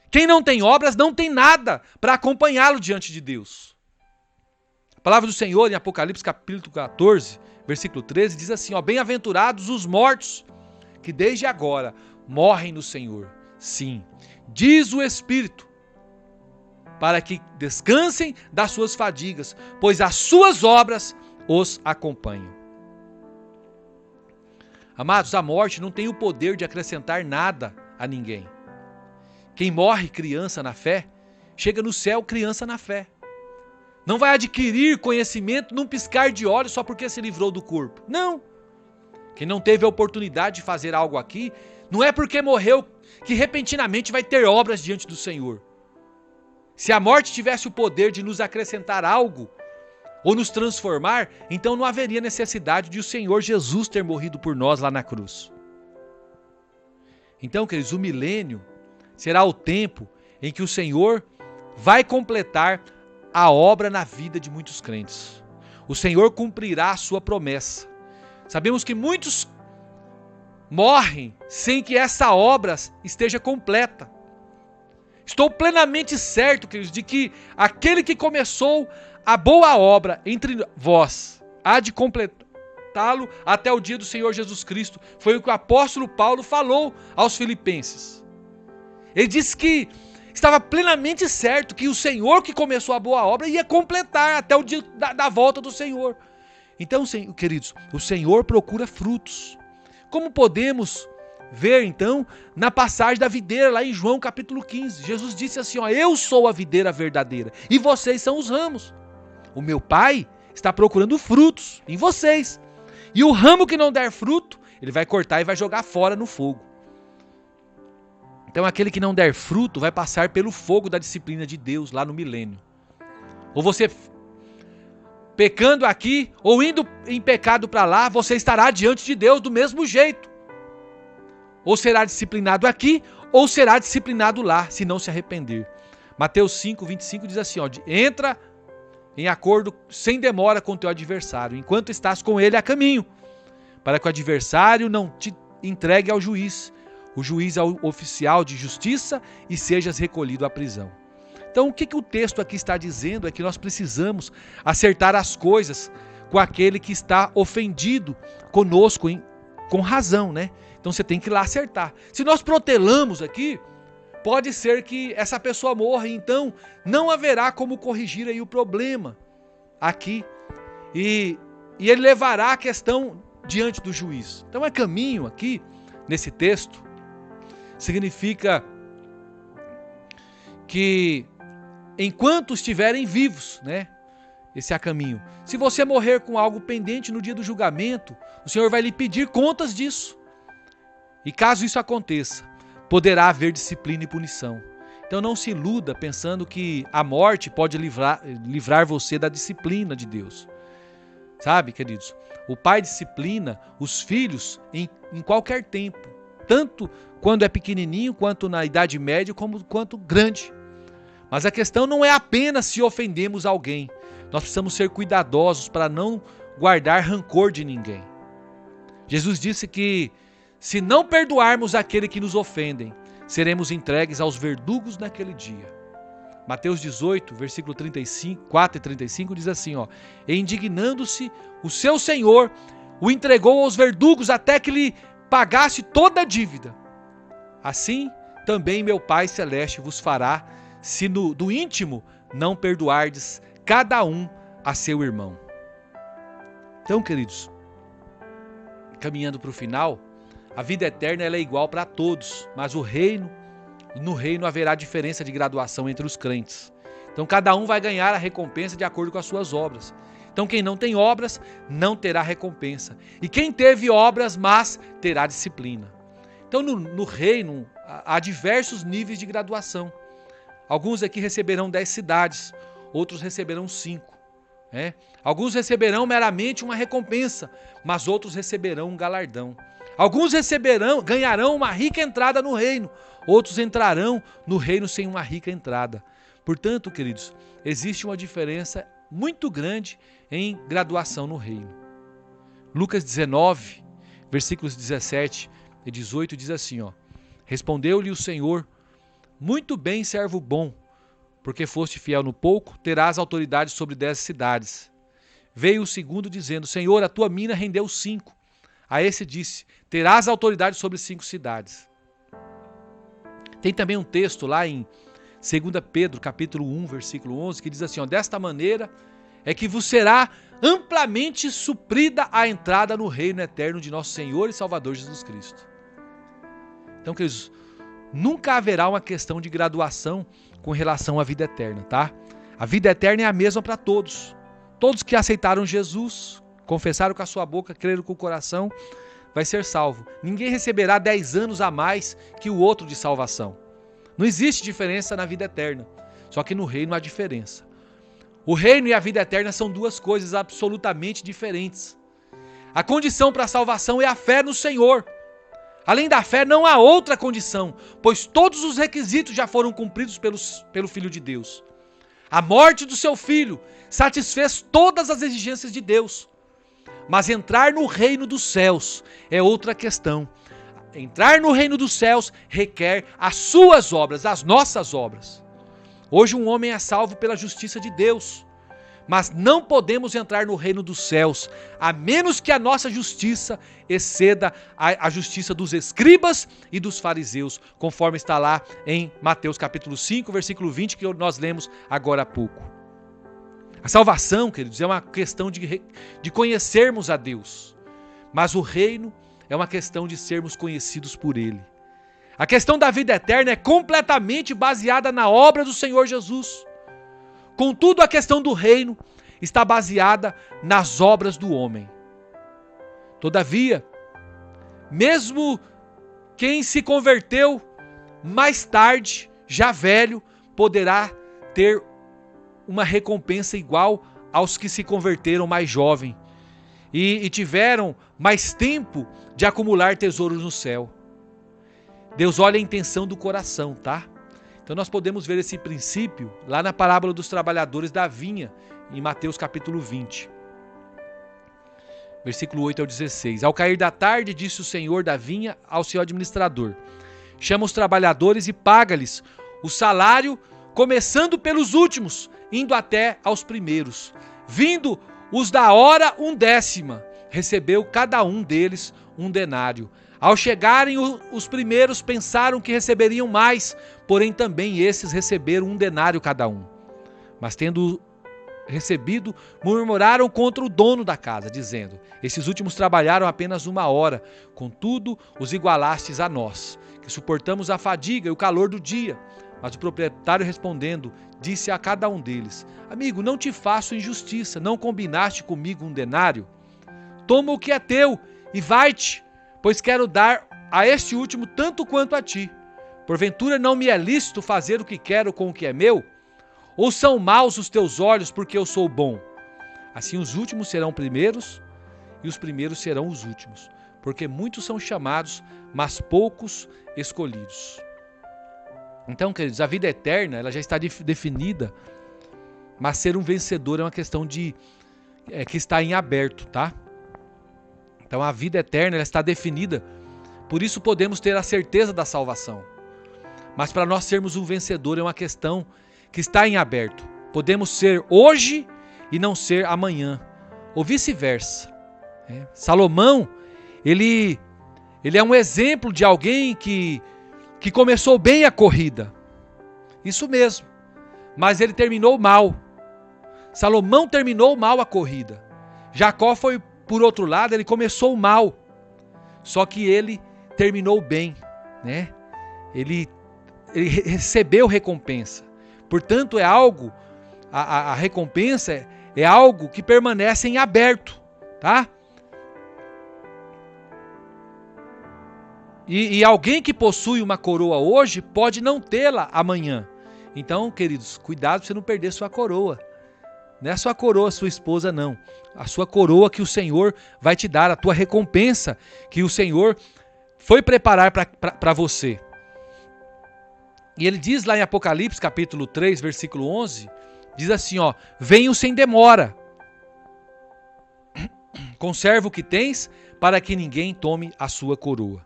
Quem não tem obras não tem nada para acompanhá-lo diante de Deus. A palavra do Senhor em Apocalipse capítulo 14, versículo 13, diz assim: bem-aventurados os mortos, que desde agora morrem no Senhor. Sim, diz o Espírito, para que descansem das suas fadigas, pois as suas obras os acompanham. Amados, a morte não tem o poder de acrescentar nada a ninguém. Quem morre criança na fé, chega no céu criança na fé. Não vai adquirir conhecimento num piscar de olhos só porque se livrou do corpo. Não. Quem não teve a oportunidade de fazer algo aqui, não é porque morreu que repentinamente vai ter obras diante do Senhor. Se a morte tivesse o poder de nos acrescentar algo, ou nos transformar, então não haveria necessidade de o Senhor Jesus ter morrido por nós lá na cruz. Então, queridos, o milênio será o tempo em que o Senhor vai completar a obra na vida de muitos crentes. O Senhor cumprirá a sua promessa. Sabemos que muitos morrem sem que essa obra esteja completa. Estou plenamente certo, queridos, de que aquele que começou a boa obra entre vós há de completá-lo até o dia do Senhor Jesus Cristo. Foi o que o apóstolo Paulo falou aos filipenses. Ele disse que estava plenamente certo que o Senhor que começou a boa obra ia completar até o dia da volta do Senhor. Então, queridos, o Senhor procura frutos. Como podemos ver, então, na passagem da videira, lá em João capítulo 15. Jesus disse assim, ó, eu sou a videira verdadeira e vocês são os ramos. O meu Pai está procurando frutos em vocês. E o ramo que não der fruto, ele vai cortar e vai jogar fora no fogo. Então aquele que não der fruto vai passar pelo fogo da disciplina de Deus lá no milênio. Ou você pecando aqui, ou indo em pecado para lá, você estará diante de Deus do mesmo jeito. Ou será disciplinado aqui, ou será disciplinado lá, se não se arrepender. Mateus 5:25 diz assim, ó, entra em acordo sem demora com o teu adversário, enquanto estás com ele a caminho, para que o adversário não te entregue ao juiz. O juiz é o oficial de justiça e sejas recolhido à prisão. Então o que o texto aqui está dizendo é que nós precisamos acertar as coisas com aquele que está ofendido conosco com razão, né? Então você tem que ir lá acertar. Se nós protelamos aqui, pode ser que essa pessoa morra, então não haverá como corrigir aí o problema aqui. E ele levará a questão diante do juiz. Então é caminho aqui, nesse texto, significa que enquanto estiverem vivos, né? Esse é a caminho. Se você morrer com algo pendente no dia do julgamento, o Senhor vai lhe pedir contas disso. E caso isso aconteça, poderá haver disciplina e punição. Então não se iluda pensando que a morte pode livrar você da disciplina de Deus. Sabe, queridos? O pai disciplina os filhos em qualquer tempo. Tanto quando é pequenininho, quanto na idade média, quanto grande. Mas a questão não é apenas se ofendemos alguém. Nós precisamos ser cuidadosos para não guardar rancor de ninguém. Jesus disse que se não perdoarmos aquele que nos ofendem, seremos entregues aos verdugos naquele dia. Mateus 18, versículo 4 e 35 diz assim, ó, e indignando-se, o seu senhor o entregou aos verdugos até que lhe pagasse toda a dívida. Assim também meu Pai Celeste vos fará, se do íntimo não perdoardes cada um a seu irmão. Então, queridos, caminhando para o final, a vida eterna ela é igual para todos, mas no reino haverá diferença de graduação entre os crentes. Então cada um vai ganhar a recompensa de acordo com as suas obras. Então quem não tem obras não terá recompensa. E quem teve obras, mas terá disciplina. Então no reino há diversos níveis de graduação. Alguns aqui receberão 10 cidades, outros receberão 5. Alguns receberão meramente uma recompensa, mas outros receberão um galardão. Alguns ganharão uma rica entrada no reino, outros entrarão no reino sem uma rica entrada. Portanto, queridos, existe uma diferença muito grande em graduação no reino. Lucas 19, versículos 17 e 18 diz assim, ó, respondeu-lhe o Senhor, muito bem, servo bom, porque foste fiel no pouco, terás autoridade sobre 10 cidades. Veio o segundo dizendo, Senhor, a tua mina rendeu 5. A esse disse, terás autoridade sobre 5 cidades. Tem também um texto lá em 2 Pedro, capítulo 1, versículo 11, que diz assim, ó, desta maneira é que vos será amplamente suprida a entrada no reino eterno de nosso Senhor e Salvador Jesus Cristo. Então, queridos, nunca haverá uma questão de graduação com relação à vida eterna, tá? A vida eterna é a mesma para todos. Todos que aceitaram Jesus, confessaram com a sua boca, creram com o coração, vai ser salvo. Ninguém receberá 10 anos a mais que o outro de salvação. Não existe diferença na vida eterna. Só que no reino há diferença. O reino e a vida eterna são duas coisas absolutamente diferentes. A condição para a salvação é a fé no Senhor. Além da fé, não há outra condição, pois todos os requisitos já foram cumpridos pelo Filho de Deus. A morte do seu filho satisfez todas as exigências de Deus. Mas entrar no reino dos céus é outra questão. Entrar no reino dos céus requer as suas obras, as nossas obras. Hoje um homem é salvo pela justiça de Deus, mas não podemos entrar no reino dos céus, a menos que a nossa justiça exceda a justiça dos escribas e dos fariseus, conforme está lá em Mateus capítulo 5, versículo 20, que nós lemos agora há pouco. A salvação, queridos, é uma questão de conhecermos a Deus, mas o reino é uma questão de sermos conhecidos por Ele. A questão da vida eterna é completamente baseada na obra do Senhor Jesus. Contudo, a questão do reino está baseada nas obras do homem. Todavia, mesmo quem se converteu mais tarde, já velho, poderá ter uma recompensa igual aos que se converteram mais jovem e tiveram mais tempo de acumular tesouros no céu. Deus olha a intenção do coração, tá? Então nós podemos ver esse princípio lá na parábola dos trabalhadores da vinha, em Mateus capítulo 20. Versículo 8 ao 16. Ao cair da tarde, disse o senhor da vinha ao seu administrador: chama os trabalhadores e paga-lhes o salário, começando pelos últimos, indo até aos primeiros. Vindo os da hora 1/10, recebeu cada um deles 1 denário. Ao chegarem os primeiros, pensaram que receberiam mais, porém também esses receberam 1 denário cada um. Mas tendo recebido, murmuraram contra o dono da casa, dizendo: esses últimos trabalharam apenas 1 hora, contudo os igualastes a nós, que suportamos a fadiga e o calor do dia. Mas o proprietário respondendo, disse a cada um deles: amigo, não te faço injustiça, não combinaste comigo 1 denário? Toma o que é teu e vai-te, pois quero dar a este último tanto quanto a ti. Porventura não me é lícito fazer o que quero com o que é meu? Ou são maus os teus olhos porque eu sou bom? Assim os últimos serão primeiros e os primeiros serão os últimos, porque muitos são chamados, mas poucos escolhidos. Então, queridos, a vida eterna ela já está definida, mas ser um vencedor é uma questão que está em aberto, tá? Então a vida eterna ela está definida, por isso podemos ter a certeza da salvação. Mas para nós sermos um vencedor é uma questão que está em aberto. Podemos ser hoje e não ser amanhã, ou vice-versa. Salomão, ele é um exemplo de alguém que começou bem a corrida. Isso mesmo, mas ele terminou mal. Salomão terminou mal a corrida. Jacó foi por outro lado, ele começou mal, só que ele terminou bem, né? Ele recebeu recompensa. Portanto, é algo, a recompensa é algo que permanece em aberto, tá? E alguém que possui uma coroa hoje pode não tê-la amanhã. Então, queridos, cuidado para você não perder sua coroa. Não é a sua coroa, sua esposa, não. A sua coroa que o Senhor vai te dar, a tua recompensa que o Senhor foi preparar para você. E ele diz lá em Apocalipse, capítulo 3, versículo 11, diz assim, ó: venho sem demora. Conserva o que tens, para que ninguém tome a sua coroa.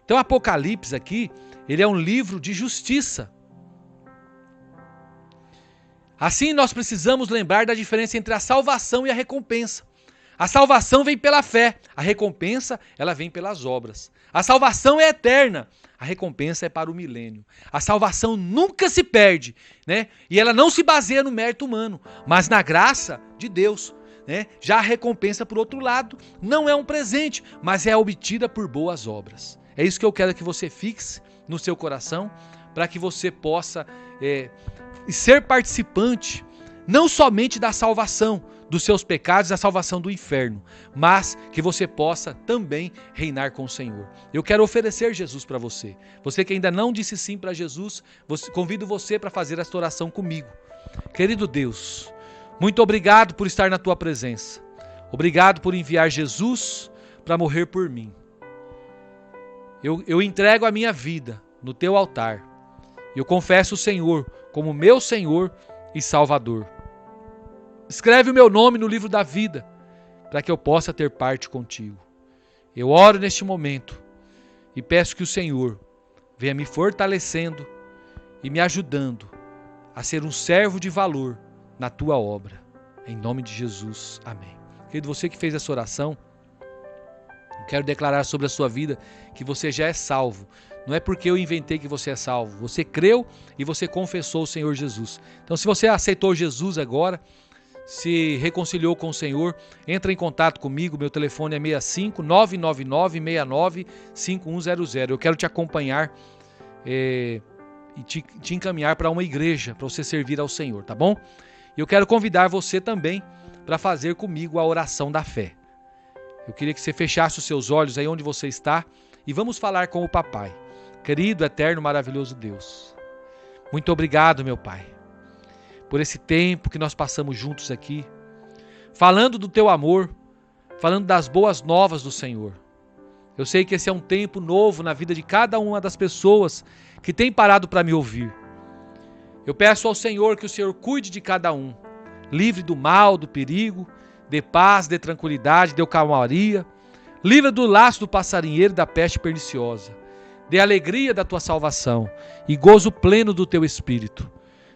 Então, Apocalipse aqui, ele é um livro de justiça. Assim, nós precisamos lembrar da diferença entre a salvação e a recompensa. A salvação vem pela fé, a recompensa ela vem pelas obras. A salvação é eterna, a recompensa é para o milênio. A salvação nunca se perde, né? E ela não se baseia no mérito humano, mas na graça de Deus, né? Já a recompensa, por outro lado, não é um presente, mas é obtida por boas obras. É isso que eu quero que você fixe no seu coração, para que você possa ser participante, não somente da salvação dos seus pecados, da salvação do inferno, mas que você possa também reinar com o Senhor. Eu quero oferecer Jesus para você. Você que ainda não disse sim para Jesus, convido você para fazer esta oração comigo. Querido Deus, muito obrigado por estar na tua presença. Obrigado por enviar Jesus para morrer por mim. Eu entrego a minha vida no teu altar. Eu confesso o Senhor como meu Senhor e Salvador. Escreve o meu nome no livro da vida, para que eu possa ter parte contigo. Eu oro neste momento e peço que o Senhor venha me fortalecendo e me ajudando a ser um servo de valor na tua obra. Em nome de Jesus. Amém. Querido, você que fez essa oração, eu quero declarar sobre a sua vida que você já é salvo. Não é porque eu inventei que você é salvo. Você creu e você confessou o Senhor Jesus. Então, se você aceitou Jesus agora, se reconciliou com o Senhor, entra em contato comigo. Meu telefone é 65 999 69 5100. Eu quero te acompanhar e te encaminhar para uma igreja, para você servir ao Senhor, tá bom? E eu quero convidar você também para fazer comigo a oração da fé. Eu queria que você fechasse os seus olhos aí onde você está e vamos falar com o Papai. Querido, eterno, maravilhoso Deus, muito obrigado, meu Pai, por esse tempo que nós passamos juntos aqui, falando do Teu amor, falando das boas novas do Senhor. Eu sei que esse é um tempo novo na vida de cada uma das pessoas que tem parado para me ouvir. Eu peço ao Senhor que o Senhor cuide de cada um, livre do mal, do perigo, dê paz, dê tranquilidade, dê calmaria, livre do laço do passarinheiro e da peste perniciosa, dê alegria da Tua salvação e gozo pleno do Teu Espírito.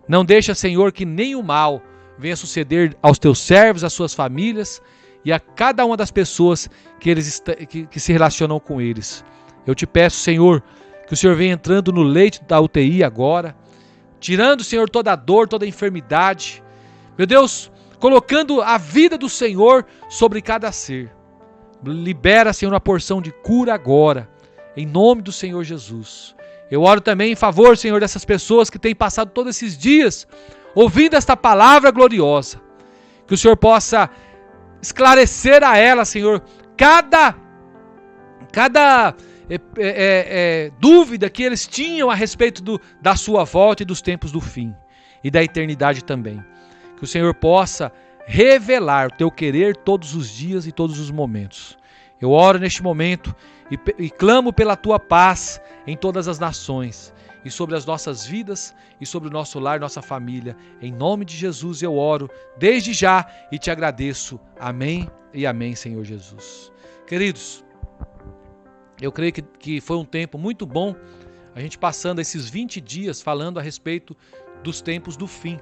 Não deixa, Senhor, que nem o mal venha suceder aos Teus servos, às suas famílias e a cada uma das pessoas que se relacionam com eles. Eu te peço, Senhor, que o Senhor venha entrando no leito da UTI agora, tirando, Senhor, toda a dor, toda a enfermidade. Meu Deus, colocando a vida do Senhor sobre cada ser. Libera, Senhor, uma porção de cura agora, em nome do Senhor Jesus. Eu oro também em favor, Senhor, dessas pessoas que têm passado todos esses dias ouvindo esta palavra gloriosa. Que o Senhor possa esclarecer a elas, Senhor, cada dúvida que eles tinham a respeito da sua volta e dos tempos do fim e da eternidade também. Que o Senhor possa revelar o Teu querer todos os dias e todos os momentos. Eu oro neste momento e clamo pela Tua paz em todas as nações e sobre as nossas vidas e sobre o nosso lar, nossa família. Em nome de Jesus eu oro desde já e te agradeço. Amém e amém, Senhor Jesus. Queridos, eu creio que foi um tempo muito bom a gente passando esses 20 dias falando a respeito dos tempos do fim.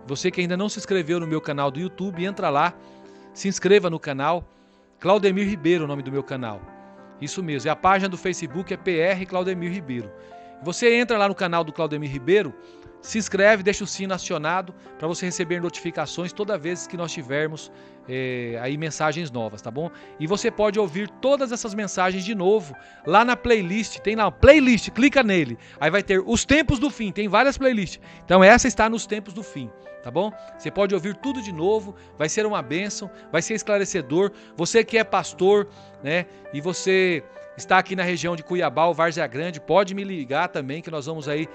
Você que ainda não se inscreveu no meu canal do YouTube, entra lá, se inscreva no canal. Claudemir Ribeiro é o nome do meu canal. Isso mesmo, e a página do Facebook é PR Claudemir Ribeiro. Você entra lá no canal do Claudemir Ribeiro, se inscreve, deixa o sino acionado para você receber notificações toda vez que nós tivermos aí mensagens novas, tá bom? E você pode ouvir todas essas mensagens de novo lá na playlist, tem lá uma playlist, clica nele, aí vai ter os tempos do fim, tem várias playlists, então essa está nos tempos do fim, tá bom? Você pode ouvir tudo de novo, vai ser uma bênção, vai ser esclarecedor. Você que é pastor, né, e você está aqui na região de Cuiabá ou Várzea Grande, pode me ligar também que nós vamos aí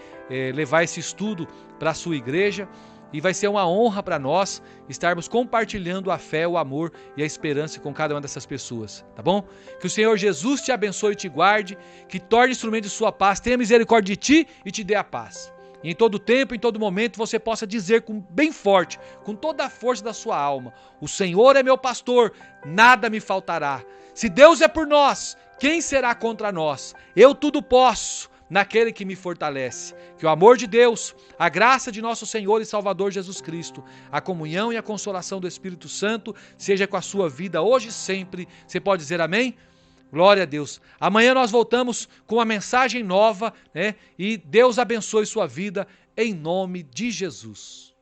levar esse estudo para a sua igreja e vai ser uma honra para nós estarmos compartilhando a fé, o amor e a esperança com cada uma dessas pessoas, tá bom? Que o Senhor Jesus te abençoe e te guarde, que torne instrumento de sua paz, tenha misericórdia de ti e te dê a paz. E em todo tempo, em todo momento, você possa dizer bem forte, com toda a força da sua alma: o Senhor é meu pastor, nada me faltará. Se Deus é por nós, quem será contra nós? Eu tudo posso naquele que me fortalece. Que o amor de Deus, a graça de nosso Senhor e Salvador Jesus Cristo, a comunhão e a consolação do Espírito Santo seja com a sua vida hoje e sempre. Você pode dizer amém? Glória a Deus. Amanhã nós voltamos com uma mensagem nova, né? E Deus abençoe sua vida em nome de Jesus.